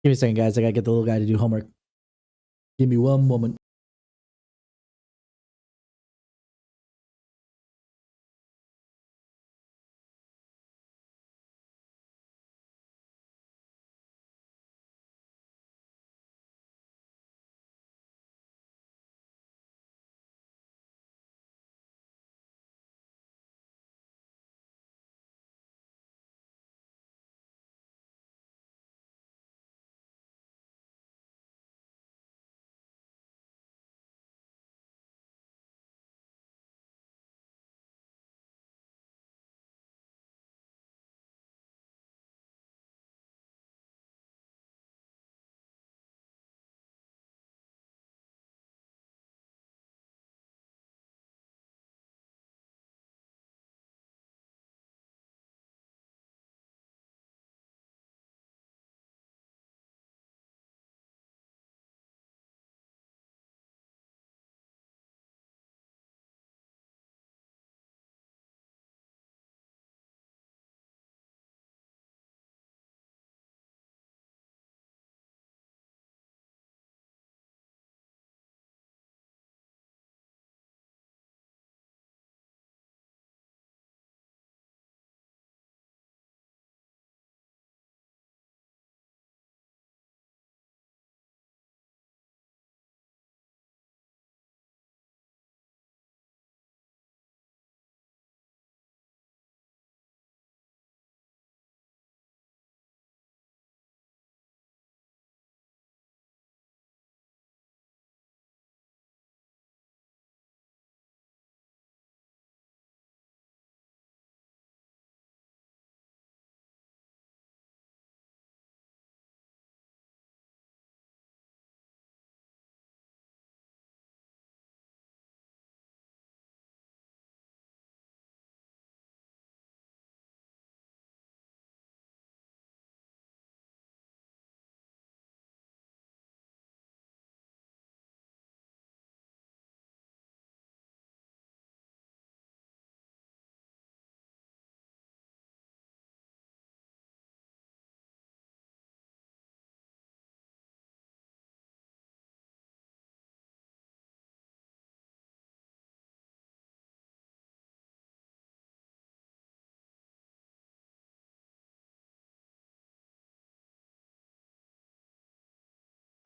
Give me a second, guys. I gotta get the little guy to do homework. Give me one moment.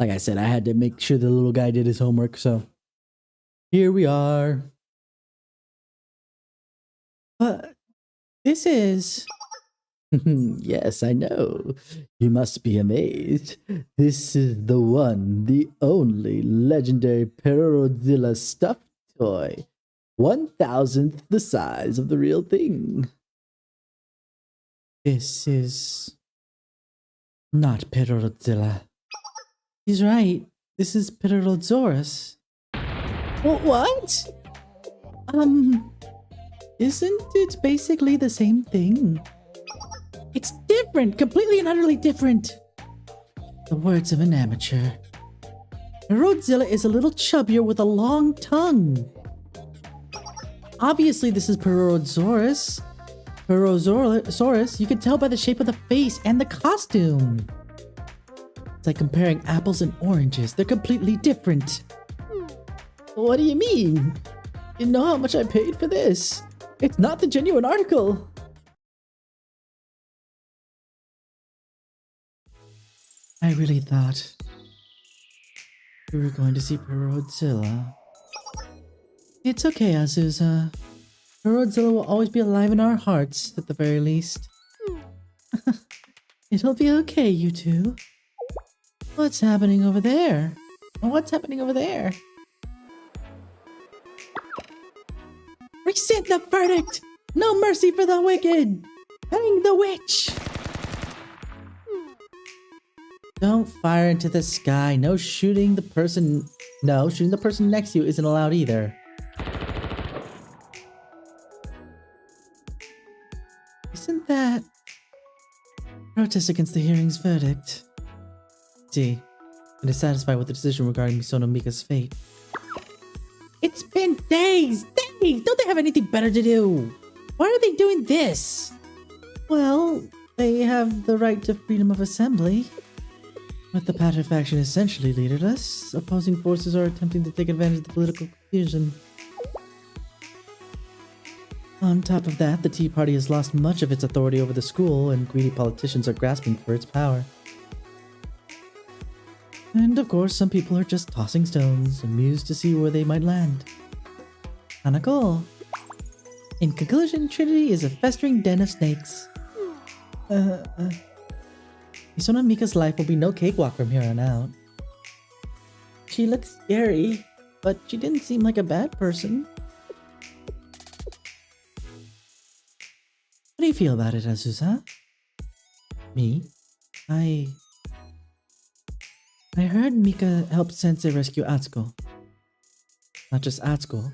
Like I said, I had to make sure the little guy did his homework, so here we are. But this is... Yes, I know. You must be amazed. This is the one, the only legendary Perorodilla stuffed toy. 1,000th the size of the real thing. This is... not Perorodilla. He's right. This is Perorodsaurus. What? Isn't it basically the same thing? It's different, completely and utterly different. The words of an amateur. Perodzilla is a little chubbier with a long tongue. Obviously, this is Perodsaurus. Perosaurus, you can tell by the shape of the face and the costume. It's like comparing apples and oranges. They're completely different. What do you mean? You know how much I paid for this? It's not the genuine article. I really thought we were going to see Perodzilla. It's okay, Azusa. Perodzilla will always be alive in our hearts, at the very least. It'll be okay, you two. What's happening over there? What's happening over there? Rescind the verdict! No mercy for the wicked! Hang the witch! Don't fire into the sky. No shooting the person... No, shooting the person next to you isn't allowed either. Isn't that... protest against the hearing's verdict? D. And is satisfied with the decision regarding Misono Mika's fate. It's been days! Days! Don't they have anything better to do? Why are they doing this? Well, they have the right to freedom of assembly. But the Patter faction essentially leaderless. Opposing forces are attempting to take advantage of the political confusion. On top of that, the Tea Party has lost much of its authority over the school, and greedy politicians are grasping for its power. And of course, some people are just tossing stones, amused to see where they might land. Kinda cool. In conclusion, Trinity is a festering den of snakes. Misono Mika's life will be no cakewalk from here on out. She looks scary, but she didn't seem like a bad person. How do you feel about it, Azusa? Me? I heard Mika helped Sensei rescue Atsuko. Not just Atsuko.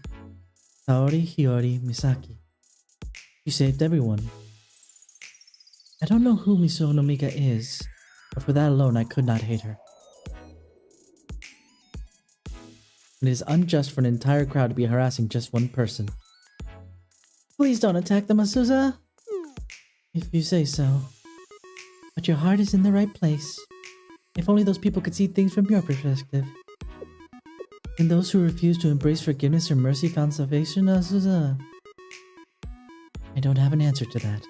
Saori, Hiyori, Misaki. She saved everyone. I don't know who Misono Mika is, but for that alone I could not hate her. It is unjust for an entire crowd to be harassing just one person. Please don't attack them, Azusa. If you say so. But your heart is in the right place. If only those people could see things from your perspective. And those who refuse to embrace forgiveness or mercy found salvation, Azusa? I don't have an answer to that.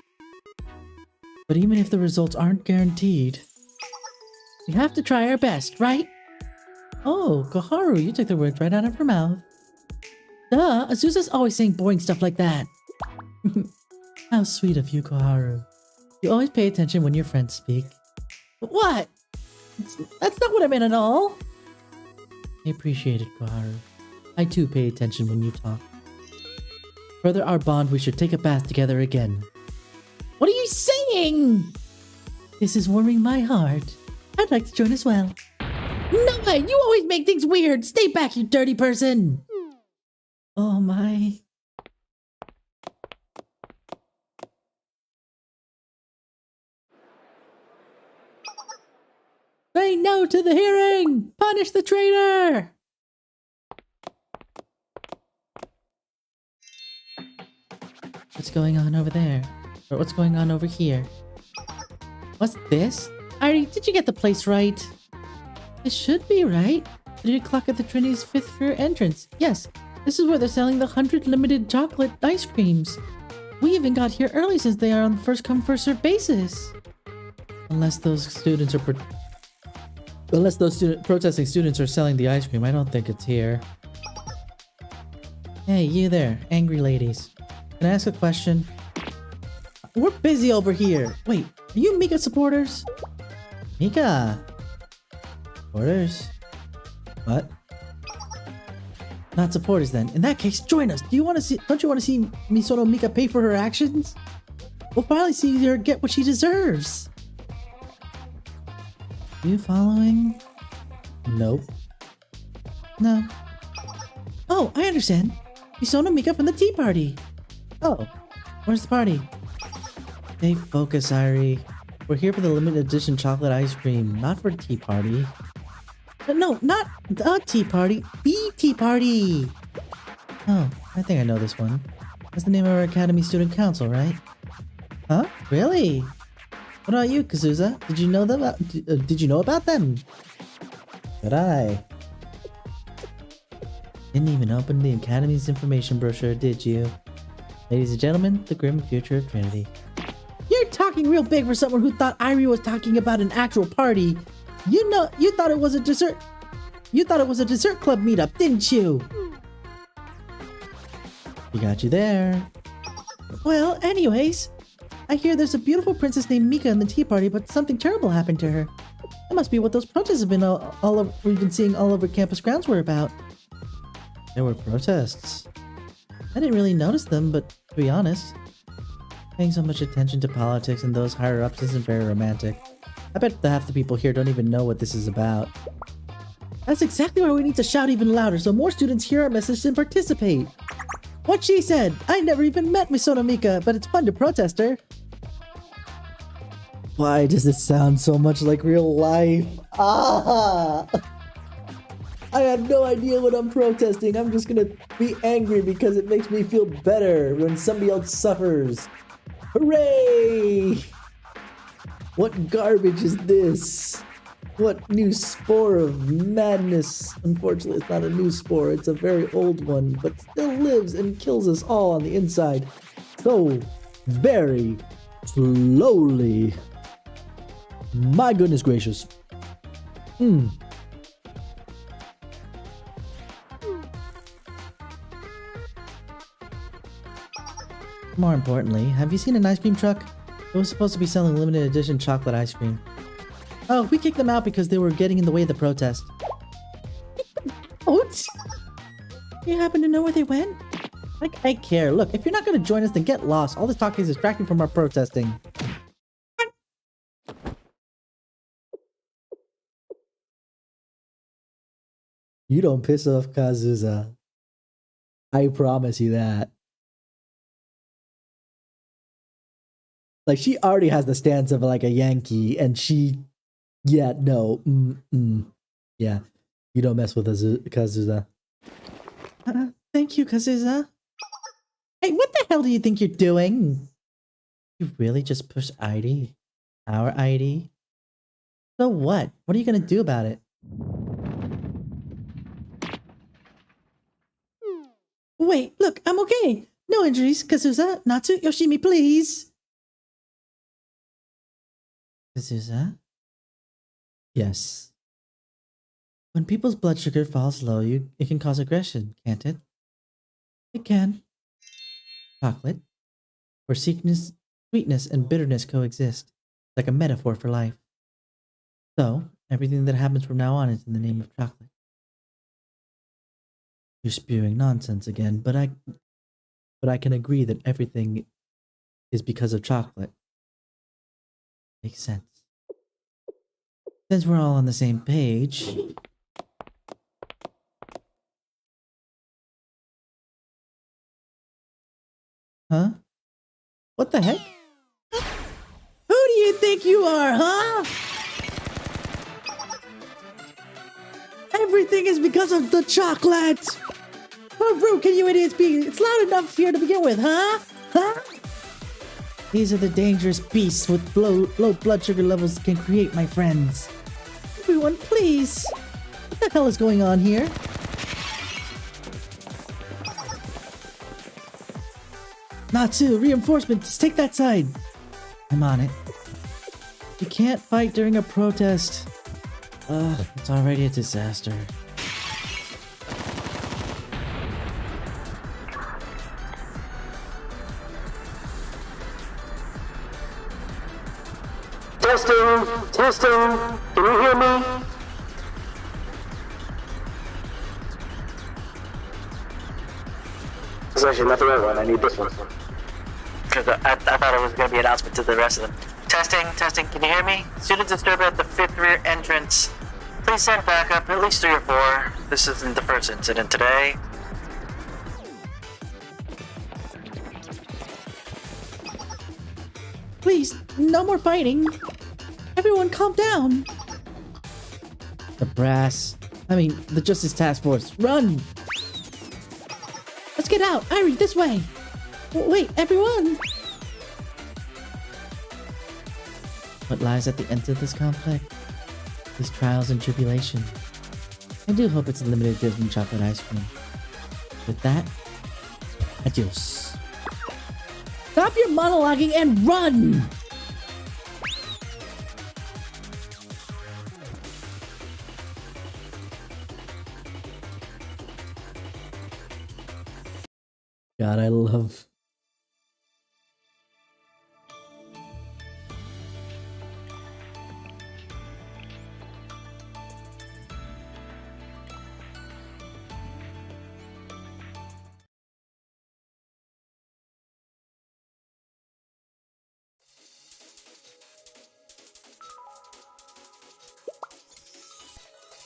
But even if the results aren't guaranteed, we have to try our best, right? Oh, Koharu, you took the words right out of her mouth. Duh, Azusa's always saying boring stuff like that. How sweet of you, Koharu. You always pay attention when your friends speak. What? That's not what I meant at all. I appreciate it, Koharu. I too pay attention when you talk. Further our bond, we should take a bath together again. What are you saying? This is warming my heart. I'd like to join as well. No way! You always make things weird! Stay back, you dirty person! Oh my... Say no to the hearing! Punish the traitor! What's going on over there? Or what's going on over here? What's this? Ari, did you get the place right? It should be right. 3 o'clock at the Trinity's 5th floor entrance. Yes, this is where they're selling the 100 limited chocolate ice creams. We even got here early since they are on the first come first served basis. Unless those students are protesting students are selling the ice cream, I don't think it's here. Hey, you there, angry ladies. Can I ask a question? We're busy over here. Wait, are you Mika supporters? Mika? Supporters? What? Not supporters then. In that case, join us. Don't you want to see Misono Mika pay for her actions? We'll finally see her get what she deserves. You following? Nope. No. Oh, I understand. Misono Mika from the Tea Party. Oh, where's the party? Stay focused, Irie. We're here for the limited edition chocolate ice cream, not for Tea Party. No, not the Tea Party. The Tea Party! Oh, I think I know this one. That's the name of our Academy Student Council, right? Huh? Really? What about you, Kazuza? Did you know them? Did you know about them? Did I? Didn't even open the Academy's information brochure, did you? Ladies and gentlemen, the grim future of Trinity. You're talking real big for someone who thought Irie was talking about an actual party. You thought it was a dessert. You thought it was a dessert club meetup, didn't you? We got you there. Well, anyways, I hear there's a beautiful princess named Mika in the Tea Party, but something terrible happened to her. That must be what those protests have been we've been seeing all over campus grounds were about. There were protests. I didn't really notice them, but to be honest, paying so much attention to politics and those higher ups isn't very romantic. I bet half the people here don't even know what this is about. That's exactly why we need to shout even louder so more students hear our message and participate. What she said! I never even met Misono Mika, but it's fun to protest her. Why does this sound so much like real life? Ah! I have no idea what I'm protesting. I'm just gonna be angry because it makes me feel better when somebody else suffers. Hooray! What garbage is this? What new spore of madness? Unfortunately, it's not a new spore, it's a very old one, but still lives and kills us all on the inside. So very slowly. My goodness gracious. More importantly, have you seen an ice cream truck? It was supposed to be selling limited edition chocolate ice cream. Oh, we kicked them out because they were getting in the way of the protest. What? You happen to know where they went? I care. Look, if you're not going to join us, then get lost. All this talking is distracting from our protesting. You don't piss off Kazuza. I promise you that. Like, she already has the stance of like a Yankee, and she, yeah, no, yeah, you don't mess with Kazuza. Thank you, Kazuza. Hey, what the hell do you think you're doing? You really just pushed ID? Our ID? So what? What are you gonna do about it? Wait, look, I'm okay. No injuries, Kazuza. Natsu, Yoshimi, please. Kazuza? Yes. When people's blood sugar falls low, it can cause aggression, can't it? It can. Chocolate, where sweetness and bitterness coexist, like a metaphor for life. So, everything that happens from now on is in the name of chocolate. You're spewing nonsense again, but I can agree that everything is because of chocolate. Makes sense. Since we're all on the same page... Huh? What the heck? Who do you think you are, huh? Everything is because of the chocolate! How rude can you idiots be? It's loud enough here to begin with, huh? Huh? These are the dangerous beasts with low blood sugar levels can create, my friends. Everyone, please! What the hell is going on here? Natsu, reinforcements, take that side! I'm on it. You can't fight during a protest. Ugh, it's already a disaster. Testing, can you hear me? This is actually not the right one, I need this one. Because I thought it was going to be an announcement to the rest of them. Testing, can you hear me? Student disturber at the 5th rear entrance. Please send backup, at least 3 or 4. This isn't the first incident today. Please, no more fighting. Everyone calm down. The the Justice Task Force, run! Let's get out! Irie, this way! Wait, everyone! What lies at the end of this conflict? These trials and tribulation. I do hope it's limited edition chocolate ice cream. With that, adios. Stop your monologuing and run! God, I love...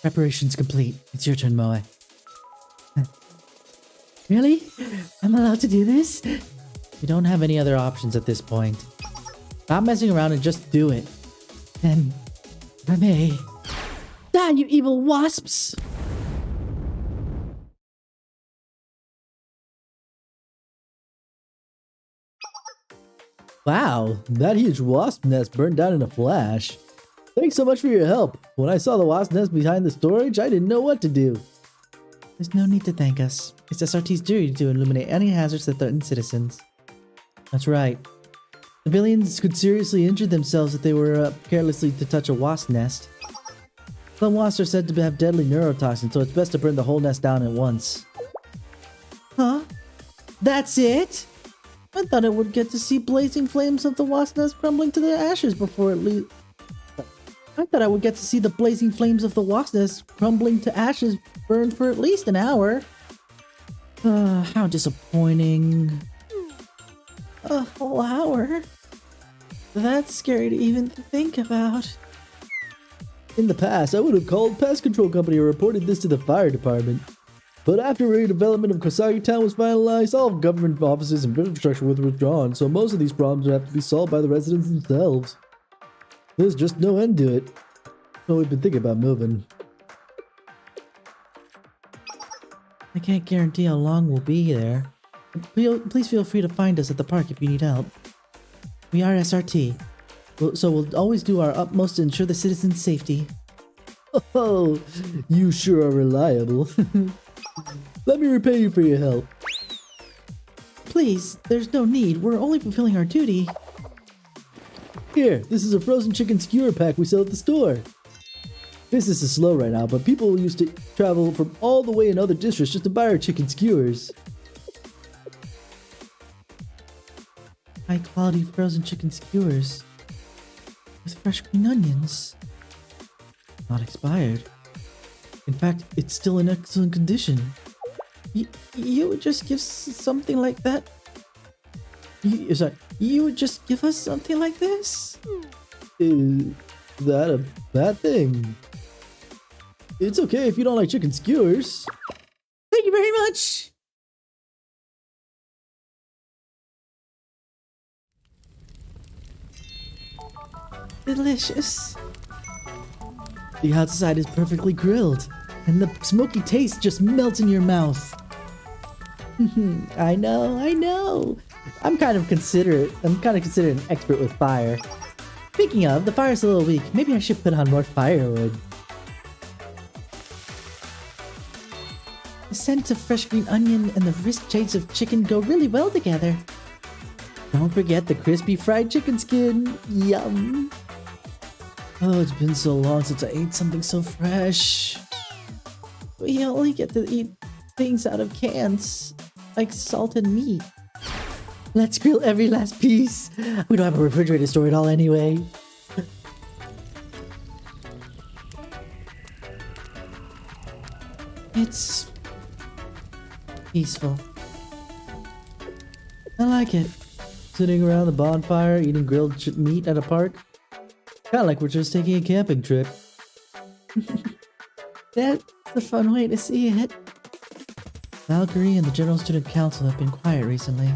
Preparations complete. It's your turn, Moe. Really? I'm allowed to do this? We don't have any other options at this point. Stop messing around and just do it. Then, if I may... Die, you evil wasps! Wow, that huge wasp nest burned down in a flash. Thanks so much for your help. When I saw the wasp nest behind the storage, I didn't know what to do. There's no need to thank us. It's SRT's duty to eliminate any hazards that threaten citizens. That's right. Civilians could seriously injure themselves if they were carelessly to touch a wasp nest. Some wasps are said to have deadly neurotoxins, so it's best to burn the whole nest down at once. Huh? That's it? I thought I would get to see blazing flames of the wasp nest crumbling to the ashes before it leaves. I thought I would get to see the blazing flames of the wasp nest crumbling to ashes burned for at least an hour. How disappointing. A whole hour? That's scary to even think about. In the past, I would have called Pest Control Company and reported this to the fire department. But after redevelopment of Kosagi Town was finalized, all government offices and infrastructure were withdrawn, so most of these problems would have to be solved by the residents themselves. There's just no end to it. So we've been thinking about moving. I can't guarantee how long we'll be there. Please feel free to find us at the park if you need help. We are SRT, so we'll always do our utmost to ensure the citizens' safety. Oh, you sure are reliable. Let me repay you for your help. Please, there's no need. We're only fulfilling our duty. Here, this is a frozen chicken skewer pack we sell at the store. Business is slow right now, but people used to travel from all the way in other districts just to buy our chicken skewers. High quality frozen chicken skewers with fresh green onions. Not expired. In fact, it's still in excellent condition. You would just give something like that? You would just give us something like this? Is that a bad thing? It's okay if you don't like chicken skewers. Thank you very much! Delicious. The outside is perfectly grilled, and the smoky taste just melts in your mouth. I know. I'm kind of considered an expert with fire. Speaking of, the fire's a little weak. Maybe I should put on more firewood. The scent of fresh green onion and the crisp shades of chicken go really well together. Don't forget the crispy fried chicken skin. Yum. Oh, it's been so long since I ate something so fresh. We only get to eat things out of cans, like salted meat. Let's grill every last piece. We don't have a refrigerator to store it all anyway. It's peaceful. I like it. Sitting around the bonfire, eating grilled meat at a park. Kinda like we're just taking a camping trip. That's a fun way to see it. Valkyrie and the General Student Council have been quiet recently.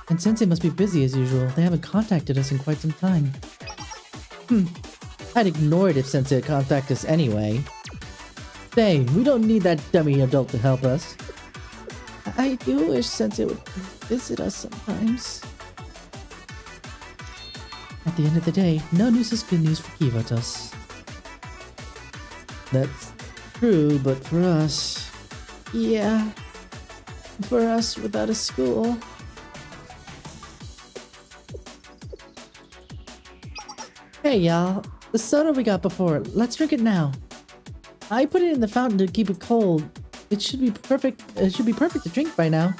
And Sensei must be busy as usual. They haven't contacted us in quite some time. I'd ignore it if Sensei had contacted us anyway. Same, we don't need that dummy adult to help us. I do wish Sensei would visit us sometimes. At the end of the day, no news is good news for Kivotos. That's true, but for us... Yeah. For us without a school. Hey y'all, the soda we got before, let's drink it now. I put it in the fountain to keep it cold. It should be perfect to drink by now.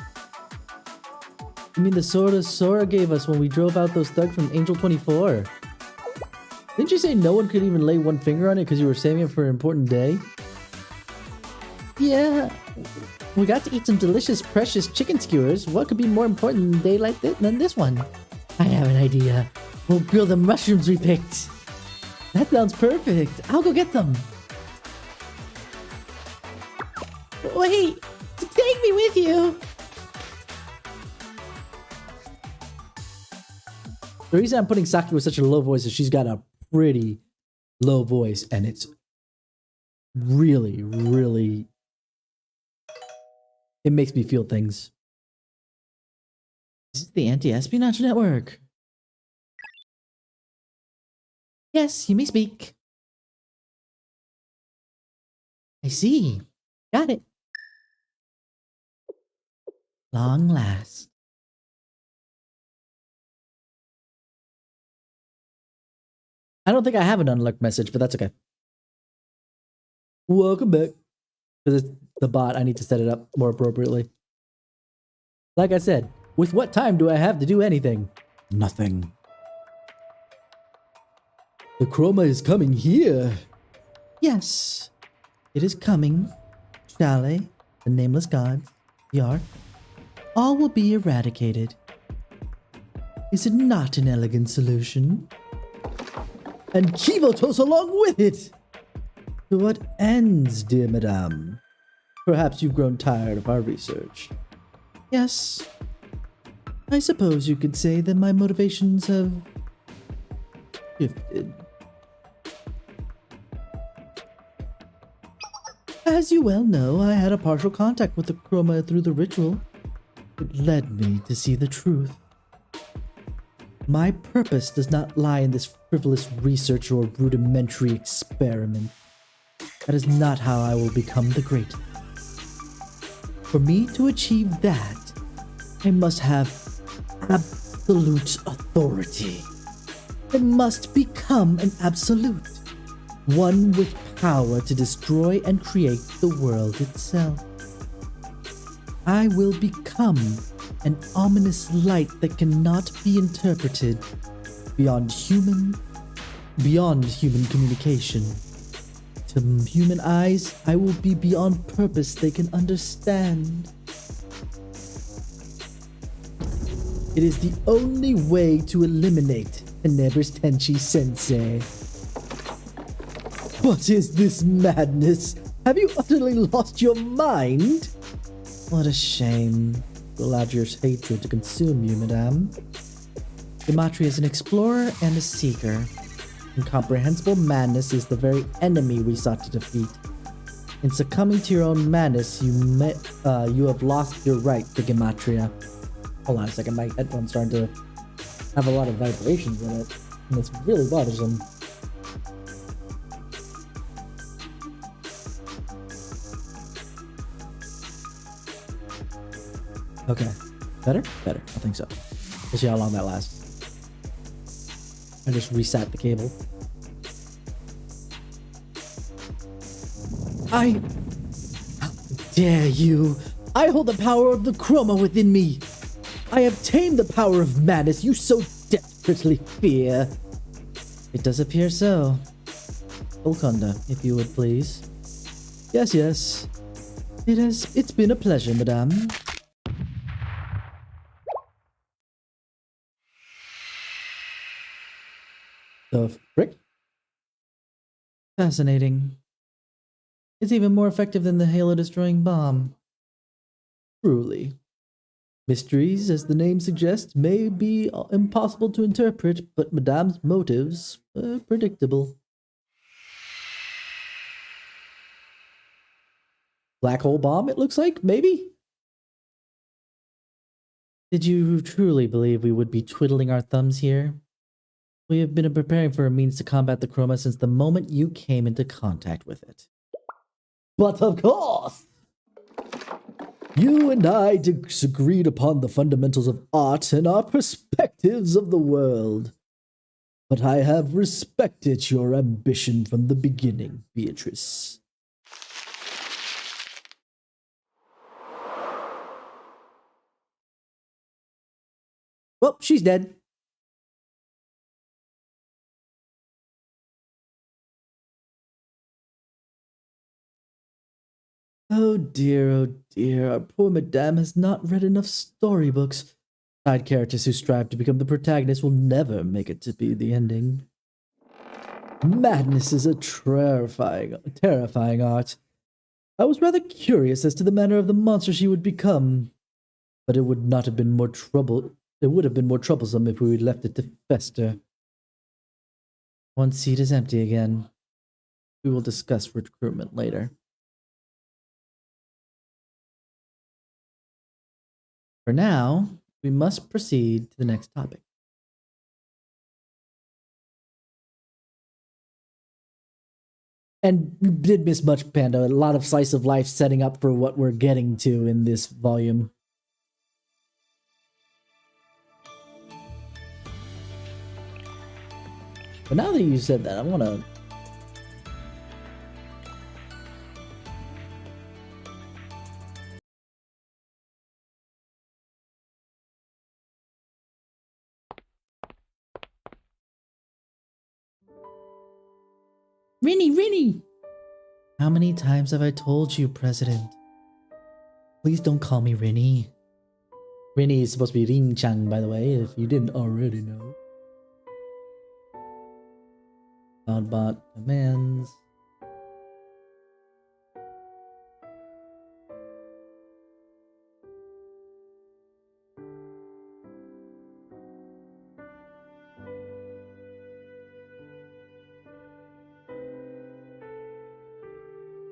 You mean the soda Sora gave us when we drove out those thugs from Angel 24? Didn't you say no one could even lay one finger on it because you were saving it for an important day? Yeah. We got to eat some delicious, precious chicken skewers. What could be more important than a day like this than this one? I have an idea. We'll grill the mushrooms we picked. That sounds perfect. I'll go get them. Wait! Take me with you! The reason I'm putting Saki with such a low voice is she's got a pretty low voice, and it's really, really... It makes me feel things. This is the Anti-Espionage Network. Yes, you may speak. I see. Got it. Long last. I don't think I have an unlocked message, but that's okay. Welcome back. Because it's the bot, I need to set it up more appropriately. Like I said, with what time do I have to do anything? Nothing. The chroma is coming here. Yes, it is coming. Chalet, the nameless gods, Yar, all will be eradicated. Is it not an elegant solution? And Kivotos along with it! To what ends, dear madame? Perhaps you've grown tired of our research. Yes. I suppose you could say that my motivations have shifted. As you well know, I had a partial contact with the chroma through the ritual. It led me to see the truth. My purpose does not lie in this frivolous research or rudimentary experiment. That is not how I will become the great. For me to achieve that, I must have absolute authority. I must become an absolute, one with power to destroy and create the world itself. I will become an ominous light that cannot be interpreted beyond human communication. To human eyes, I will be beyond purpose they can understand. It is the only way to eliminate Tenebris Tenchi Sensei. What is this madness? Have you utterly lost your mind? What a shame. You allowed your hatred to consume you, madame. Gematria is an explorer and a seeker. Incomprehensible madness is the very enemy we sought to defeat. In succumbing to your own madness, you have lost your right to Gematria. Hold on a second, my headphone's starting to have a lot of vibrations in it, and it's really bothersome. Okay. Better? Better. I think so. We'll see how long that lasts. I just reset the cable. How dare you! I hold the power of the chroma within me! I have tamed the power of madness you so desperately fear! It does appear so. Golconda, if you would please. Yes, yes. It's been a pleasure, madame. The frick? Fascinating. It's even more effective than the halo-destroying bomb. Truly. Mysteries, as the name suggests, may be impossible to interpret, but Madame's motives are predictable. Black hole bomb, it looks like, maybe? Did you truly believe we would be twiddling our thumbs here? We have been preparing for a means to combat the chroma since the moment you came into contact with it. But of course! You and I disagreed upon the fundamentals of art and our perspectives of the world. But I have respected your ambition from the beginning, Beatrice. Well, she's dead. Oh dear, our poor madame has not read enough storybooks. Side characters who strive to become the protagonist will never make it to be the ending. Madness is a terrifying art. I was rather curious as to the manner of the monster she would become, but it would not have been more trouble. It would have been more troublesome if we had left it to fester. One seat is empty again. We will discuss recruitment later. For now, we must proceed to the next topic. And we did miss much Panda. A lot of slice of life setting up for what we're getting to in this volume. But now that you said that, I want to... Rinny! How many times have I told you, President? Please don't call me Rinny. Rinny is supposed to be Rin-chan, by the way, if you didn't already know. Godbot commands.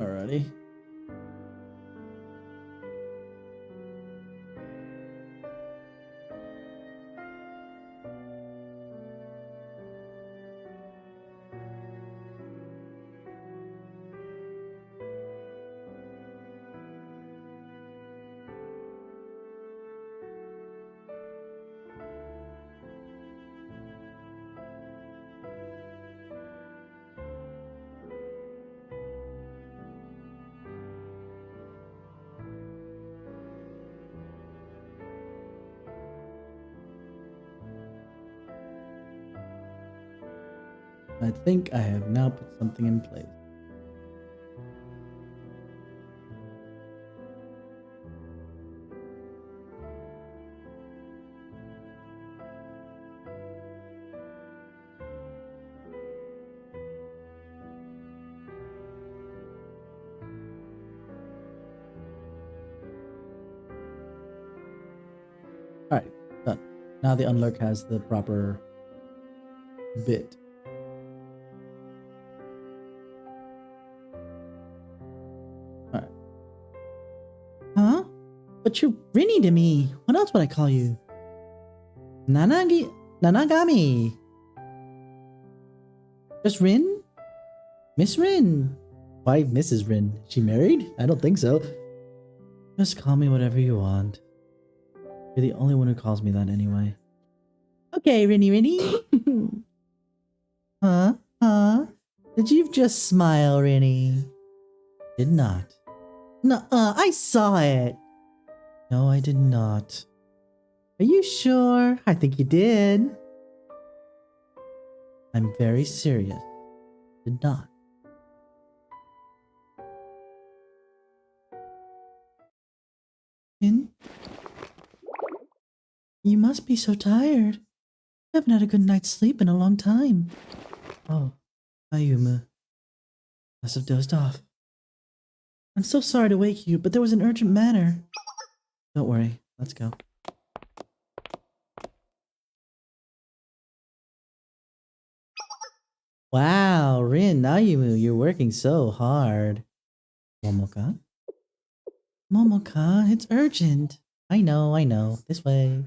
Alrighty. I think I have now put something in place. Alright, done. Now the unlurk has the proper bit. Huh? But you're Rinny to me. What else would I call you? Nanagami. Just Rin? Miss Rin. Why Mrs. Rin? Is she married? I don't think so. Just call me whatever you want. You're the only one who calls me that anyway. Okay, Rinny. Huh? Did you just smile, Rinny? Did not. Nuh-uh, I saw it. No, I did not. Are you sure? I think you did. I'm very serious. Did not. Rin? You must be so tired. You haven't had a good night's sleep in a long time. Oh, Ayumu. Must have dozed off. I'm so sorry to wake you, but there was an urgent matter. Don't worry, let's go. Wow, Rin, Ayumu, you're working so hard. Momoka? Momoka, it's urgent. I know. This way.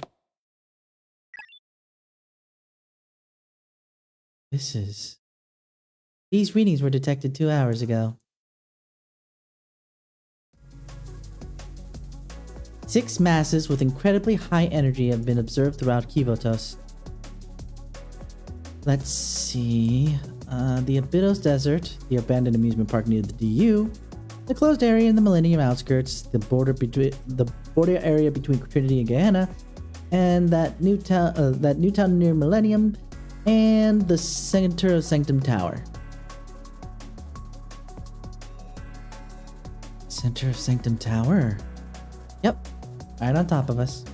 These readings were detected 2 hours ago. 6 masses with incredibly high energy have been observed throughout Kivotos. Let's see. The Abydos Desert, the abandoned amusement park near the DU, the closed area in the Millennium outskirts, the border area between Trinity and Gehenna, and that new town near Millennium, and the center of Sanctum Tower. Center of Sanctum Tower? Yep, right on top of us.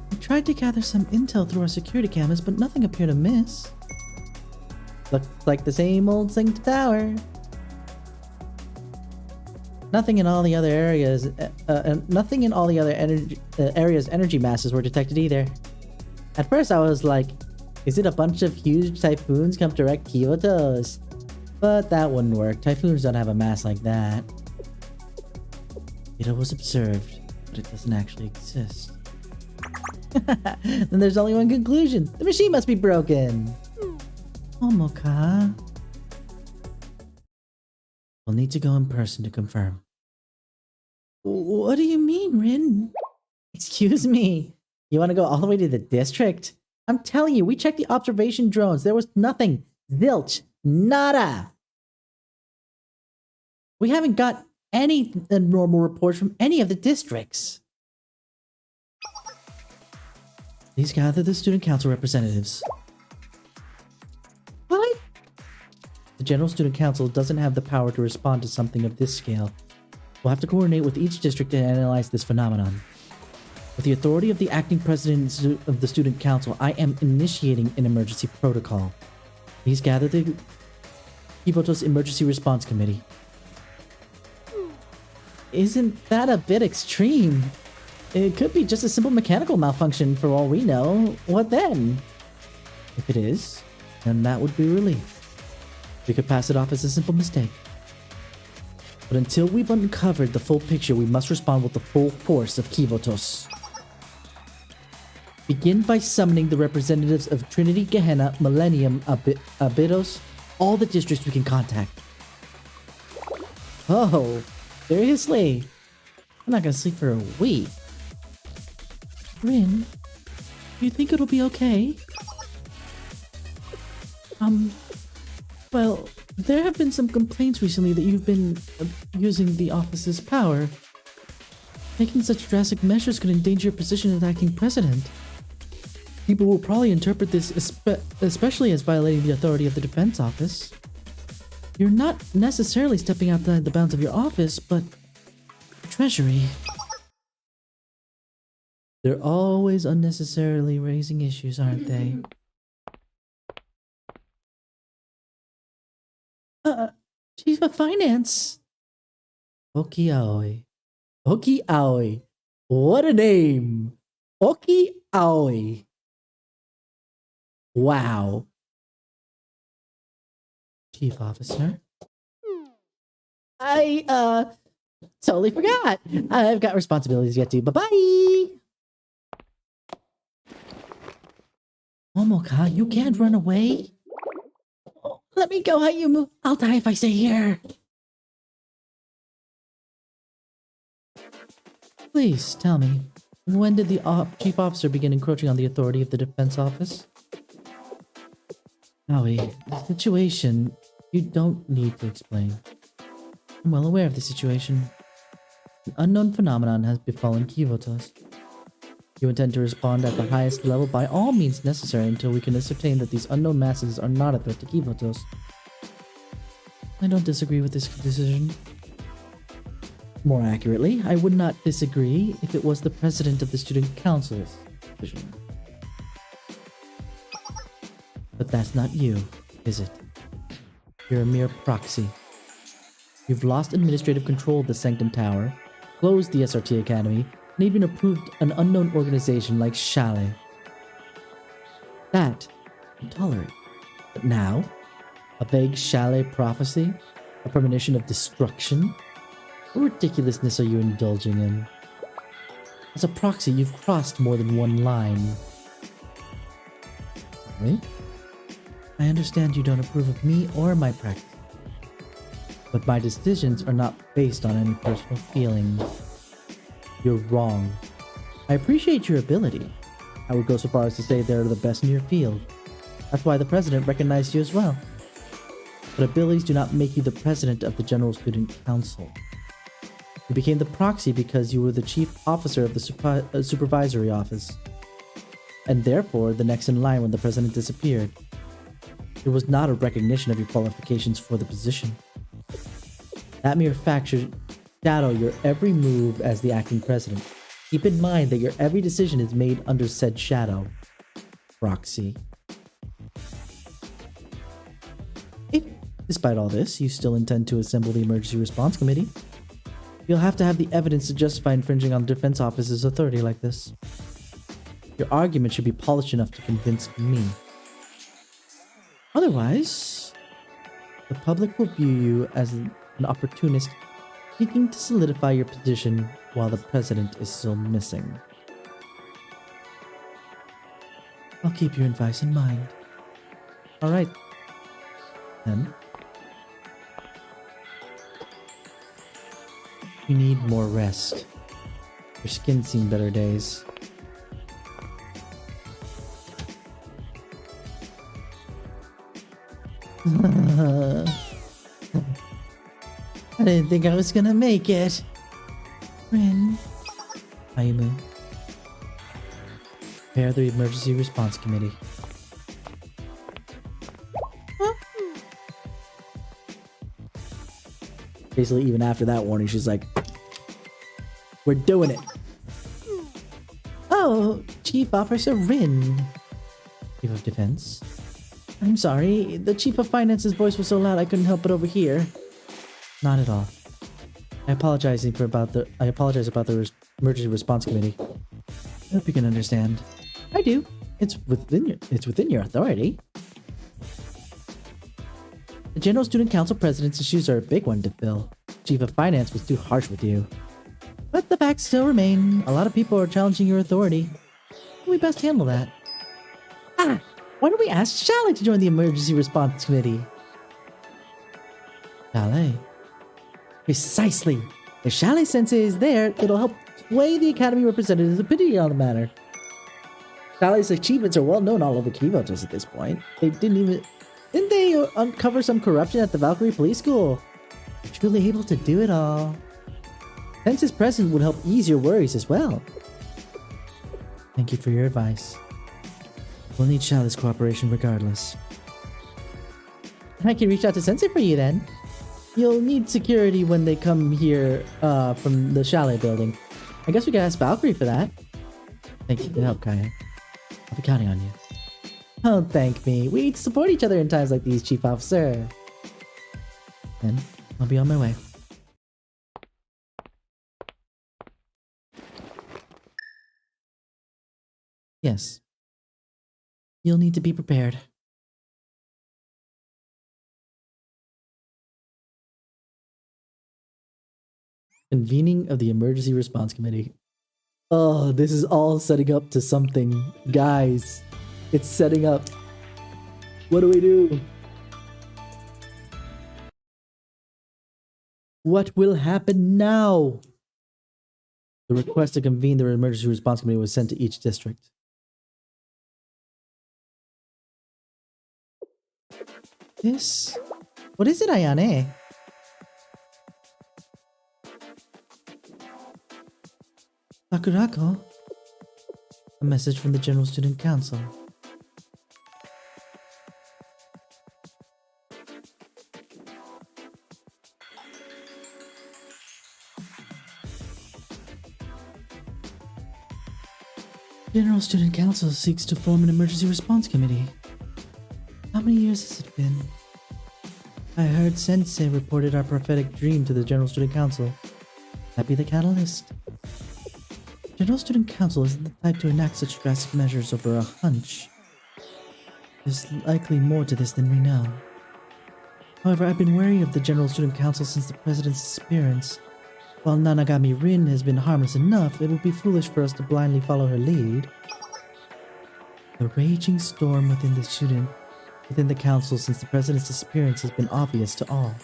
We tried to gather some intel through our security cameras, but nothing appeared amiss. Looks like the same old Sanctum Tower. Nothing in all the other areas, areas' energy masses were detected either. At first I was like, is it a bunch of huge typhoons come to wreck Kivotos? But that wouldn't work. Typhoons don't have a mass like that. It was observed, but it doesn't actually exist. Then there's only one conclusion. The machine must be broken. Momoka. We'll need to go in person to confirm. What do you mean, Rin? Excuse me. You want to go all the way to the district? I'm telling you, we checked the observation drones. There was nothing. Zilch. Nada. We haven't got any normal reports from any of the districts. Please gather the student council representatives. What? The General Student Council doesn't have the power to respond to something of this scale. We'll have to coordinate with each district to analyze this phenomenon. With the authority of the acting president of the Student Council, I am initiating an emergency protocol. Please gather the Kivotos Emergency Response Committee. Isn't that a bit extreme? It could be just a simple mechanical malfunction for all we know. What then? If it is, then that would be a relief. We could pass it off as a simple mistake. But until we've uncovered the full picture, we must respond with the full force of Kivotos. Begin by summoning the representatives of Trinity, Gehenna, Millennium, Abydos, all the districts we can contact. Oh, seriously? I'm not gonna sleep for a week. Rin, do you think it'll be okay? Well, there have been some complaints recently that you've been abusing the office's power. Taking such drastic measures could endanger your position as acting president. People will probably interpret this especially as violating the authority of the defense office. You're not necessarily stepping outside the bounds of your office, but Treasury. They're always unnecessarily raising issues, aren't they? Chief of Finance. Oki Aoi. Oki Aoi. What a name! Oki Aoi. Wow. Chief Officer. I, totally forgot. I've got responsibilities to get to. Bye-bye! Momoka, you can't run away. Oh, let me go, Hayumu. I'll die if I stay here. Please, tell me, when did the Chief Officer begin encroaching on the authority of the Defense Office? Aoi, the situation, you don't need to explain. I'm well aware of the situation. An unknown phenomenon has befallen Kivotos. You intend to respond at the highest level by all means necessary until we can ascertain that these unknown masses are not a threat to Kivotos. I don't disagree with this decision. More accurately, I would not disagree if it was the president of the student council's decision. But that's not you, is it? You're a mere proxy. You've lost administrative control of the Sanctum Tower, closed the SRT Academy, and even approved an unknown organization like Chalet. That you tolerate. But now, a vague Chalet prophecy? A premonition of destruction? What ridiculousness are you indulging in? As a proxy, you've crossed more than one line. Really? I understand you don't approve of me or my practice. But my decisions are not based on any personal feelings. You're wrong. I appreciate your ability. I would go so far as to say they're the best in your field. That's why the president recognized you as well. But abilities do not make you the president of the General Student Council. You became the proxy because you were the chief officer of the supervisory office, and therefore the next in line when the president disappeared. It was not a recognition of your qualifications for the position. That mere fact should shadow your every move as the acting president. Keep in mind that your every decision is made under said shadow. Proxy. If, despite all this, you still intend to assemble the Emergency Response Committee, you'll have to have the evidence to justify infringing on the Defense Office's authority like this. Your argument should be polished enough to convince me. Otherwise, the public will view you as an opportunist seeking to solidify your position while the president is still missing. I'll keep your advice in mind. Alright. Then. You need more rest. Your skin's seen better days. I didn't think I was gonna make it. Rin. Ayumu. Prepare the emergency response committee. Basically, even after that warning, she's like, we're doing it. Oh, Chief Officer Rin. Chief of Defense. I'm sorry, the Chief of Finance's voice was so loud I couldn't help but overhear. Not at all. I apologize about the emergency response committee. I hope you can understand. I do. It's within your authority. The General Student Council President's shoes are a big one to fill. Chief of Finance was too harsh with you. But the facts still remain. A lot of people are challenging your authority. How do we best handle that? Ah! Why don't we ask Chalet to join the Emergency Response Committee? Chalet? Precisely. If Chalet Sensei is there, it'll help sway the Academy representative's opinion on the matter. Chalet's achievements are well known all over Kivotos at this point. Didn't they uncover some corruption at the Valkyrie Police School? They're truly able to do it all. Sensei's presence would help ease your worries as well. Thank you for your advice. We'll need Chalet's cooperation regardless. I can reach out to Sensei for you then. You'll need security when they come here from the Chalet building. I guess we can ask Valkyrie for that. Thank you for the help, Kaya. I'll be counting on you. Don't thank me. We support each other in times like these, Chief Officer. Then I'll be on my way. Yes. You'll need to be prepared. Convening of the Emergency Response Committee. Oh, this is all setting up to something. Guys, it's setting up. What do we do? What will happen now? The request to convene the Emergency Response Committee was sent to each district. This? What is it, Ayane? Sakurako? A message from the General Student Council. General Student Council seeks to form an emergency response committee. How many years has it been? I heard Sensei reported our prophetic dream to the General Student Council. That be the catalyst? General Student Council isn't the type to enact such drastic measures over a hunch. There's likely more to this than we know. However, I've been wary of the General Student Council since the President's disappearance. While Nanagami Rin has been harmless enough, it would be foolish for us to blindly follow her lead. The raging storm within the council since the President's disappearance has been obvious to all.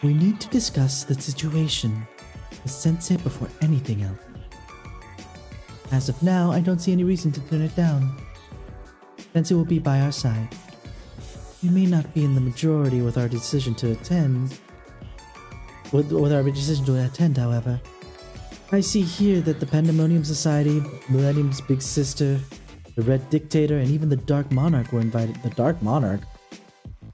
We need to discuss the situation with Sensei before anything else. As of now, I don't see any reason to turn it down. Sensei will be by our side. We may not be in the majority with our decision to attend. However, I see here that the Pandemonium Society, Millennium's Big Sister, the Red Dictator, and even the Dark Monarch were invited. The Dark Monarch?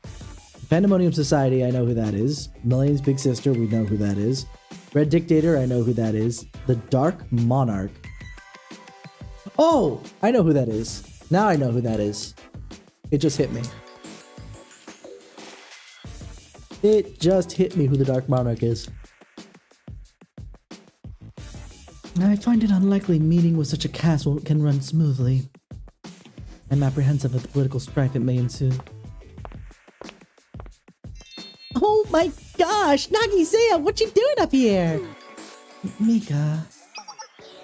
The Pandemonium Society, I know who that is. Millennium's Big Sister, we know who that is. Red Dictator, I know who that is. The Dark Monarch. Oh! I know who that is. Now I know who that is. It just hit me. It just hit me who the Dark Monarch is. I find it unlikely meeting with such a cast can run smoothly. I'm apprehensive of the political strife that may ensue. Oh my gosh! Nagisa, what you doing up here? Mika.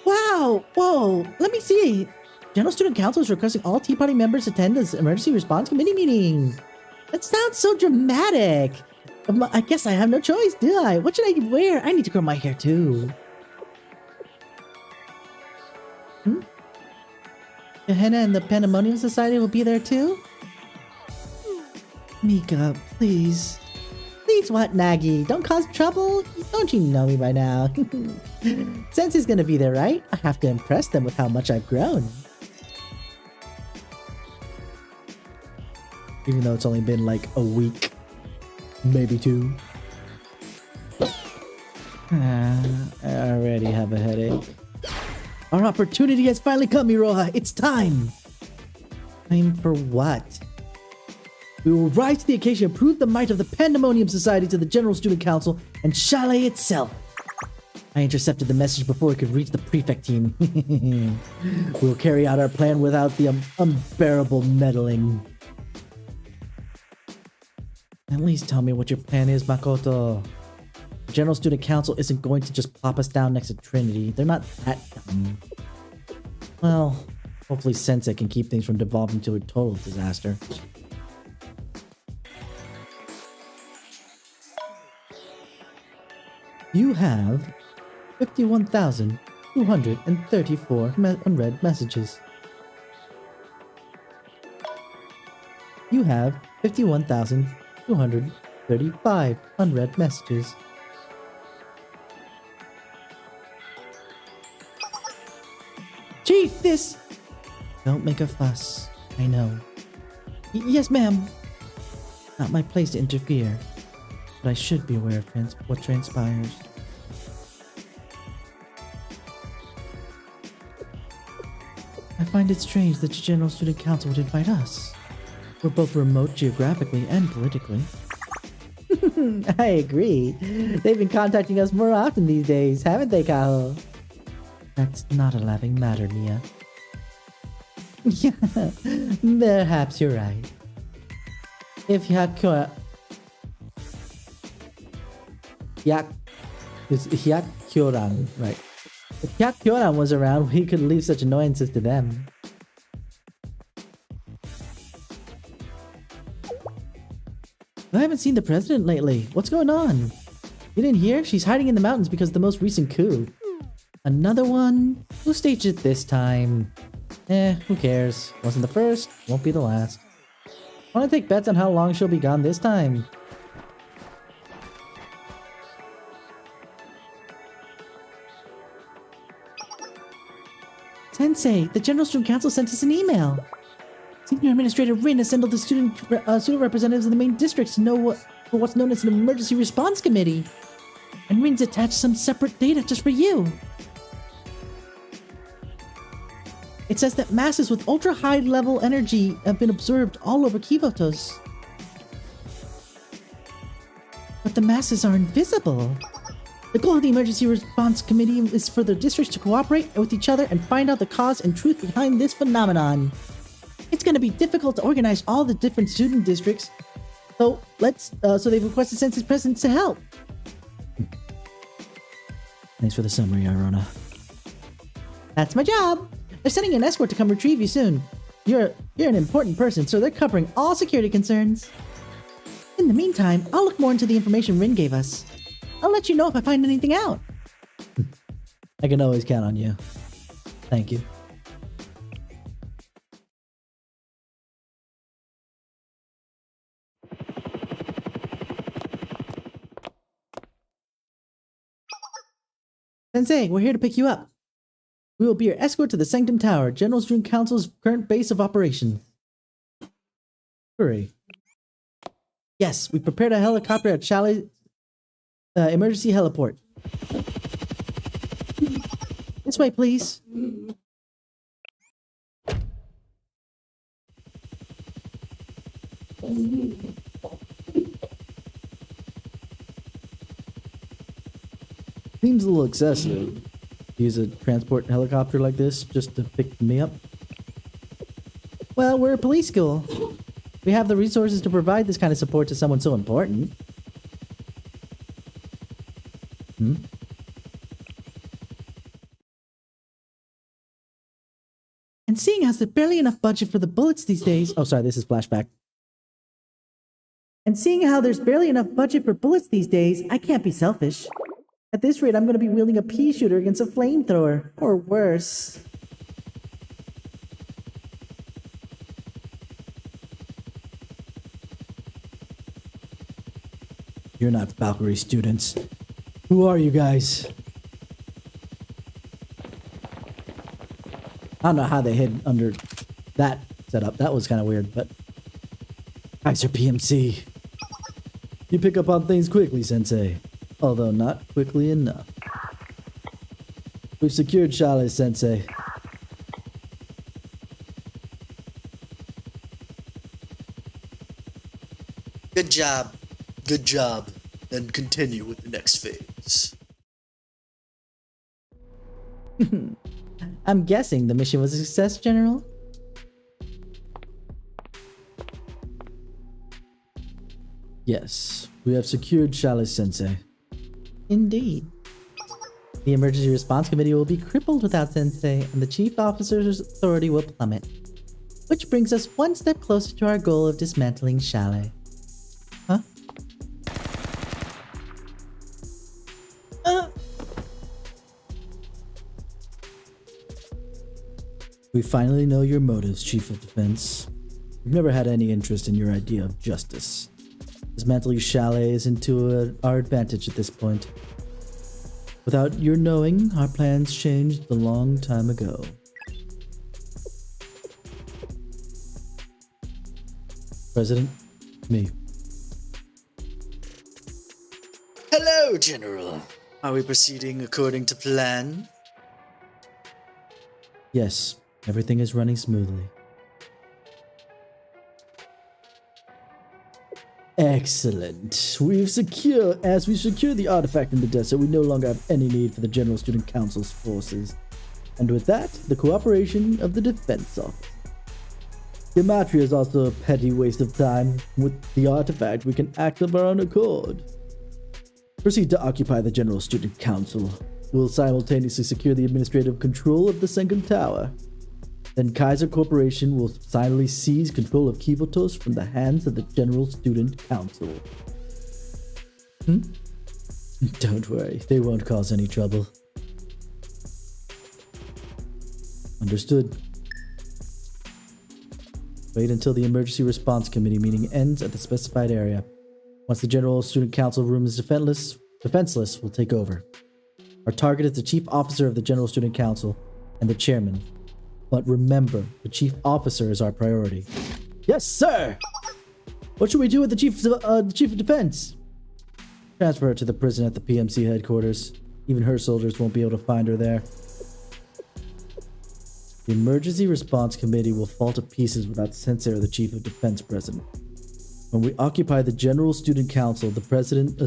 Wow! Whoa! Let me see! General Student Council is requesting all Tea Party members attend this emergency response committee meeting. That sounds so dramatic! I guess I have no choice, do I? What should I wear? I need to grow my hair too. Gehenna and the Pandemonium Society will be there too? Mika, please. Please what, Nagi? Don't cause trouble? Don't you know me by now? Sensei's gonna be there, right? I have to impress them with how much I've grown. Even though it's only been like a week. Maybe 2. I already have a headache. Our opportunity has finally come, Miroha. It's time. Time for what? We will rise to the occasion and prove the might of the Pandemonium Society to the General Student Council and Chalet itself. I intercepted the message before it could reach the prefect team. We'll carry out our plan without the unbearable meddling. At least tell me what your plan is, Makoto. The General Student Council isn't going to just plop us down next to Trinity. They're not that dumb. Well, hopefully Sensei can keep things from devolving to a total disaster. You have 51,234 unread messages. You have 51,235 unread messages. Chief, this... Don't make a fuss. I know. Yes, ma'am. Not my place to interfere. But I should be aware of what transpires. I find it strange that the General Student Council would invite us. We're both remote geographically and politically. I agree. They've been contacting us more often these days, haven't they, Kaho? That's not a laughing matter, Mia. Yeah, perhaps you're right. If Hyakyoran, right. If Hyakyoran was around, we could leave such annoyances to them. I haven't seen the president lately. What's going on? You didn't hear? She's hiding in the mountains because of the most recent coup. Another one? Who staged it this time? Who cares? Wasn't the first, won't be the last. Wanna take bets on how long she'll be gone this time? Sensei, the General Student Council sent us an email. Senior Administrator Rin assembled the student representatives of the main districts to know what's known as an emergency response committee. And Rin's attached some separate data just for you. It says that masses with ultra-high level energy have been observed all over Kivotos. But the masses are invisible. The goal of the Emergency Response Committee is for the districts to cooperate with each other and find out the cause and truth behind this phenomenon. It's going to be difficult to organize all the different student districts, so they've requested Sensei's presence to help. Thanks for the summary, Irona. That's my job. They're sending an escort to come retrieve you soon. You're an important person, so they're covering all security concerns. In the meantime, I'll look more into the information Rin gave us. I'll let you know if I find anything out. I can always count on you. Thank you. Sensei, we're here to pick you up. We will be your escort to the Sanctum Tower, General Student Council's current base of operations. Hurry. Yes, we prepared a helicopter at Chalet emergency heliport. This way, please. Seems a little excessive. Use a transport helicopter like this just to pick me up. Well, we're a police school. We have the resources to provide this kind of support to someone so important. And seeing as there's barely enough budget for the bullets these days... Oh, sorry, this is flashback. And seeing how there's barely enough budget for bullets these days, I can't be selfish. At this rate, I'm gonna be wielding a pea shooter against a flamethrower. Or worse. You're not Valkyrie students. Who are you guys? I don't know how they hid under that setup. That was kind of weird, but... Guys are PMC. You pick up on things quickly, Sensei. Although not quickly enough. We've secured Shale, Sensei. Good job. Good job. Then continue with the next phase. I'm guessing the mission was a success, General? Yes, we have secured Shale, Sensei. Indeed. The Emergency Response Committee will be crippled without Sensei, and the Chief Officer's authority will plummet. Which brings us one step closer to our goal of dismantling Shale. Huh? We finally know your motives, Chief of Defense. We've never had any interest in your idea of justice. Dismantling Shale isn't to our advantage at this point. Without your knowing, our plans changed a long time ago. President, me. Hello, General. Are we proceeding according to plan? Yes, everything is running smoothly. Excellent. As we've secured the artifact in the desert, we no longer have any need for the General Student Council's forces. And with that, the cooperation of the Defense Office. Gematria is also a petty waste of time. With the artifact, we can act of our own accord. Proceed to occupy the General Student Council. We'll simultaneously secure the administrative control of the Senkan Tower. Then Kaiser Corporation will silently seize control of Kivotos from the hands of the General Student Council. Don't worry, they won't cause any trouble. Understood. Wait until the Emergency Response Committee meeting ends at the specified area. Once the General Student Council room is defenseless, we'll take over. Our target is the Chief Officer of the General Student Council and the Chairman. But remember, the Chief Officer is our priority. Yes, sir! What should we do with the Chief of Defense? Transfer her to the prison at the PMC headquarters. Even her soldiers won't be able to find her there. The Emergency Response Committee will fall to pieces without Sensei or the Chief of Defense present. When we occupy the General Student Council, the President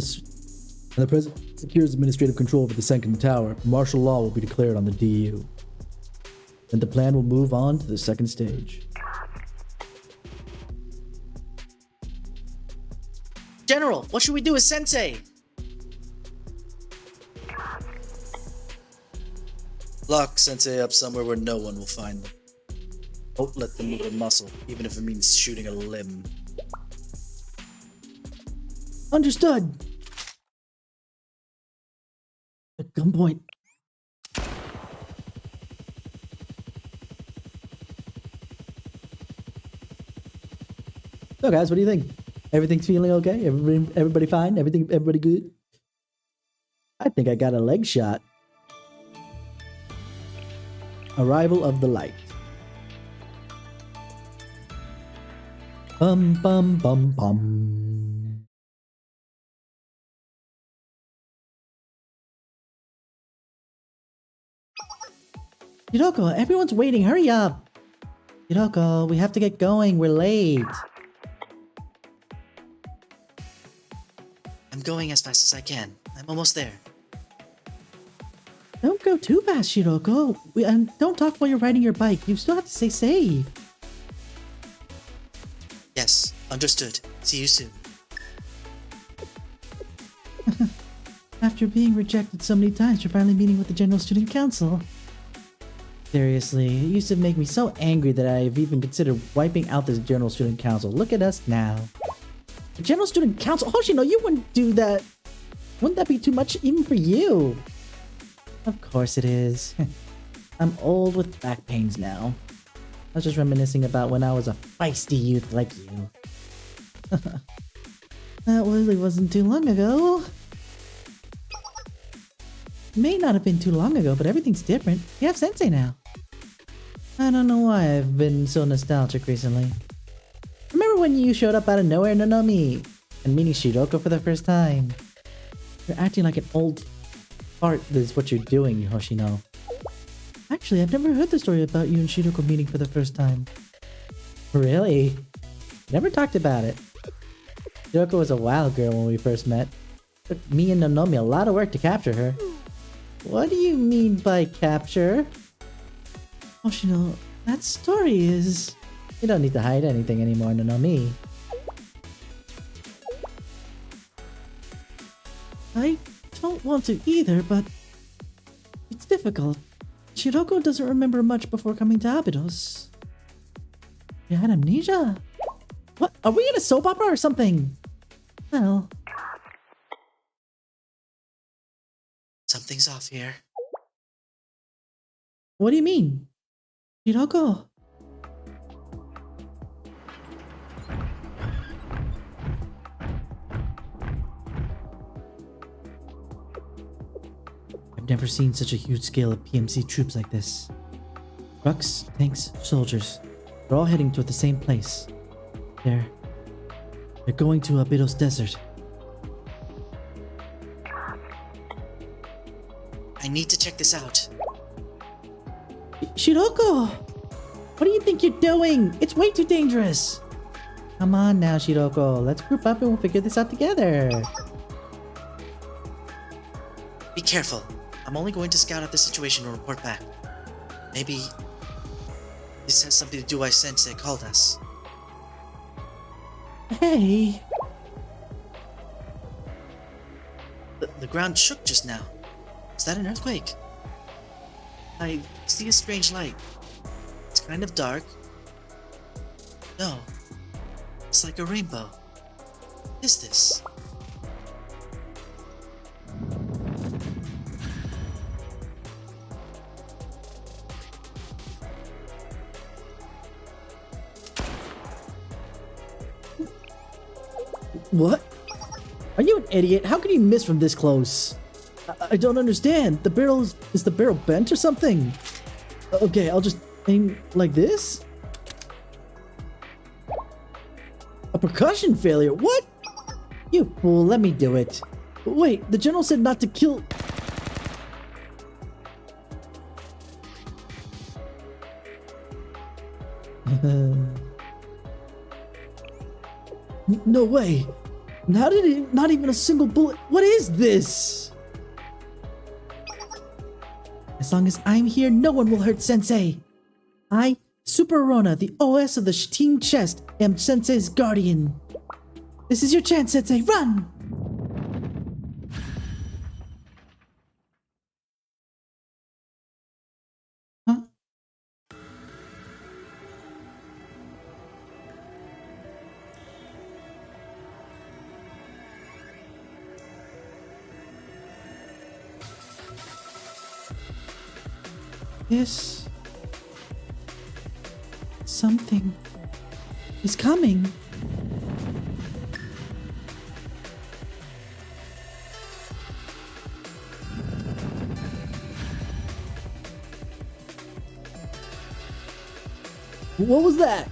secures administrative control over the Senkan Tower. Martial law will be declared on the DU. Then the plan will move on to the second stage. General, what should we do with Sensei? Lock Sensei up somewhere where no one will find them. Don't let them move a muscle, even if it means shooting a limb. Understood! At gunpoint. So guys, what do you think? Everything's feeling okay? Everybody fine? Everybody good? I think I got a leg shot. Arrival of the light. Bum bum bum bum. Hiroko, everyone's waiting. Hurry up. Hiroko, we have to get going. We're late. I'm going as fast as I can. I'm almost there. Don't go too fast, Shiroko. And don't talk while you're riding your bike. You still have to stay safe. Yes, understood. See you soon. After being rejected so many times, you're finally meeting with the General Student Council. Seriously, it used to make me so angry that I've even considered wiping out this General Student Council. Look at us now. General Student Council. Hoshino, you wouldn't do that. Wouldn't that be too much even for you? Of course it is. I'm old with back pains now. I was just reminiscing about when I was a feisty youth like you. That really wasn't too long ago. May not have been too long ago, but everything's different. You have Sensei now. I don't know why I've been so nostalgic recently. Remember when you showed up out of nowhere, Nonomi, and meeting Shiroko for the first time? You're acting like an old fart is what you're doing, Hoshino. Actually, I've never heard the story about you and Shiroko meeting for the first time. Really? Never talked about it. Shiroko was a wild girl when we first met. Took me and Nonomi a lot of work to capture her. What do you mean by capture? Hoshino, that story is... You don't need to hide anything anymore, Nonomi. I don't want to either, but... It's difficult. Shiroko doesn't remember much before coming to Abydos. She had amnesia. What? Are we in a soap opera or something? Well, Something's off here. what do you mean? Shiroko. I've never seen such a huge scale of PMC troops like this. Trucks, tanks, soldiers. They're all heading toward the same place. They're going to Abydos Desert. I need to check this out. Shiroko! What do you think you're doing? It's way too dangerous! Come on now, Shiroko. Let's group up and we'll figure this out together. Be careful. I'm only going to scout out the situation and report back. Maybe this has something to do why Sensei called us. Hey, The ground shook just now. Is that an earthquake? I see a strange light. It's kind of dark. No. It's like a rainbow. What is this? What? Are you an idiot? How can you miss from this close? I don't understand. Is the barrel bent or something? Okay, I'll just aim like this? A percussion failure? What? You fool, let me do it. Wait, the general said not to kill... No way. How did it... Not even a single bullet... What is this? as long as I'm here, no one will hurt Sensei. I, Super Rona, the OS of the Team Chest, am Sensei's guardian. This is your chance, Sensei. Run! Huh? This... something is coming. What was that?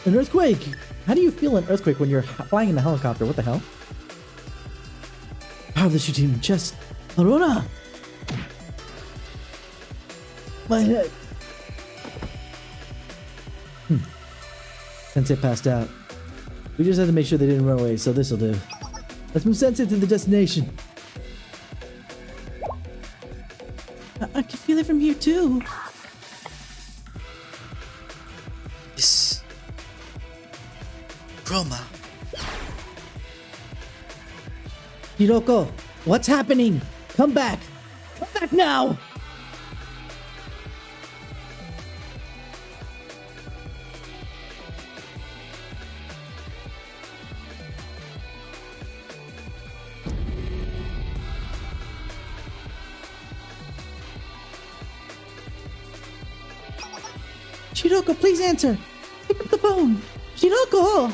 An earthquake? How do you feel an earthquake when you're flying in a helicopter? What the hell? Power of the Team Chest. Arona! My head. Sensei passed out. We just had to make sure they didn't run away, so this'll do. Let's move Sensei to the destination. I can feel it from here too. This... Chroma. Hiroko, what's happening? Come back! Come back now! Shiroko, please answer. Pick up the phone. Shiroko!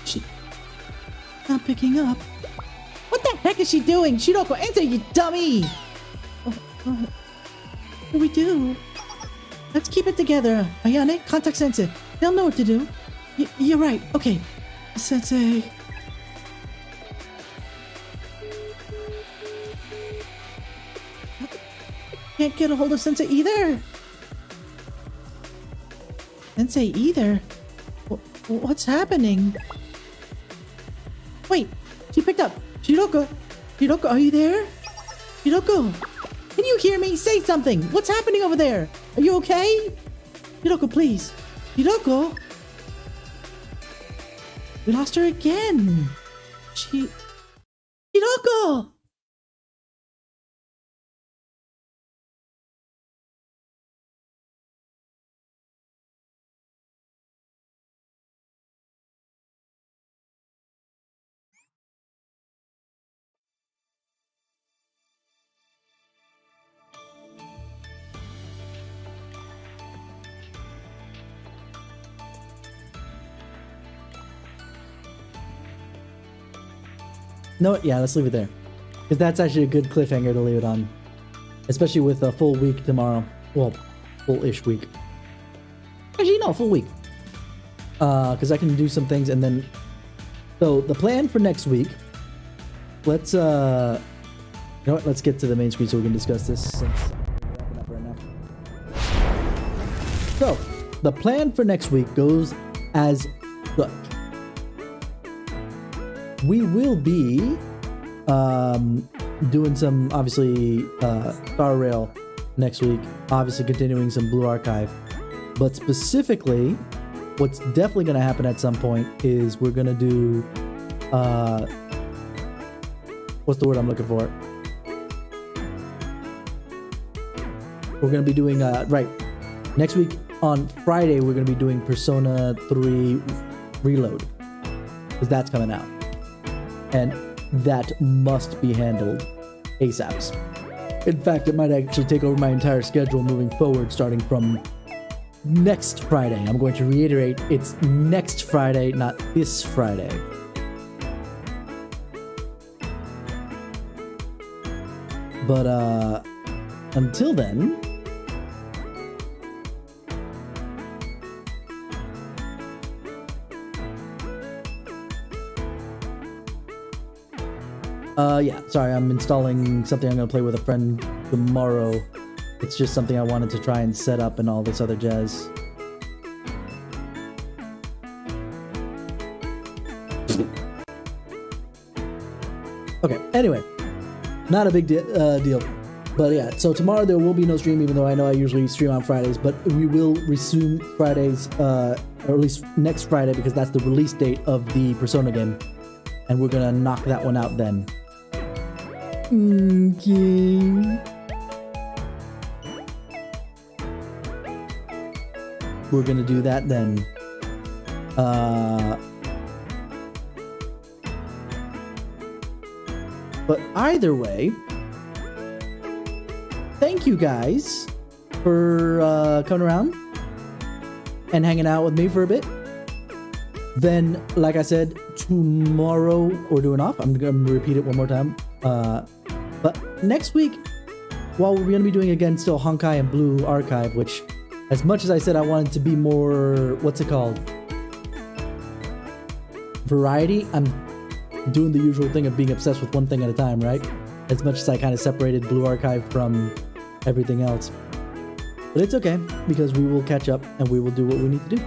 She... not picking up. What the heck is she doing? Shiroko, answer, you dummy! What do we do? Let's keep it together. Ayane, contact Sensei. They'll know what to do. You're right. Okay. Sensei... can't get a hold of Sensei either. Sensei either? What's happening? Wait, she picked up. Shiroko, Shiroko, are you there? Shiroko, can you hear me? Say something. What's happening over there? Are you okay? Shiroko, please. Shiroko? We lost her again. Shiroko! No, yeah, let's leave it there. Because that's actually a good cliffhanger to leave it on. Especially with a full week tomorrow. Well, full-ish week. Actually, no, full week. Because I can do some things and then... So, the plan for next week... Let's, You know what? Let's get to the main screen so we can discuss this since I'm wrapping up right now. So, the plan for next week goes as such. We will be doing some, obviously, Star Rail next week. Obviously continuing some Blue Archive. But specifically, what's definitely going to happen at some point is we're going to do... what's the word I'm looking for? We're going to be doing... right. Next week on Friday, we're going to be doing Persona 3 Reload. Because that's coming out. And that must be handled ASAP. In fact, it might actually take over my entire schedule moving forward, starting from next Friday. I'm going to reiterate, it's next Friday, not this Friday. But, until then... yeah, sorry, I'm installing something I'm going to play with a friend tomorrow. It's just something I wanted to try and set up and all this other jazz. Okay, anyway, not a big deal. But yeah, so tomorrow there will be no stream, even though I know I usually stream on Fridays, but we will resume Fridays, or at least next Friday, because that's the release date of the Persona game. And we're going to knock that one out then. Okay. We're gonna do that then. But either way, thank you guys for coming around and hanging out with me for a bit. Then, like I said, tomorrow we're doing off. I'm gonna repeat it one more time. But next week, well, we're gonna be doing again still Honkai and Blue Archive, which, as much as I said I wanted to be more, what's it called? Variety, I'm doing the usual thing of being obsessed with one thing at a time, right? As much as I kind of separated Blue Archive from everything else. But it's okay, because we will catch up and we will do what we need to do.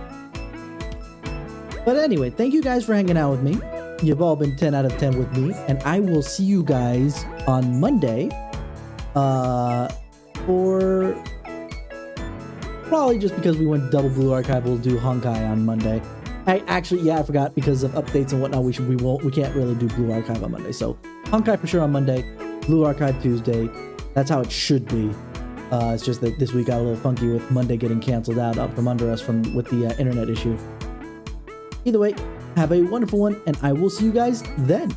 But anyway, thank you guys for hanging out with me. You've all been 10 out of 10 with me, and I will see you guys on Monday for probably, just because we went double Blue Archive, we'll do Honkai on Monday. I forgot, because of updates and whatnot, we can't really do Blue Archive on Monday. So Honkai for sure on Monday, Blue Archive Tuesday. That's how it should be. It's just that this week got a little funky with Monday getting canceled out from under us with the internet issue. Either way, have a wonderful one, and I will see you guys then.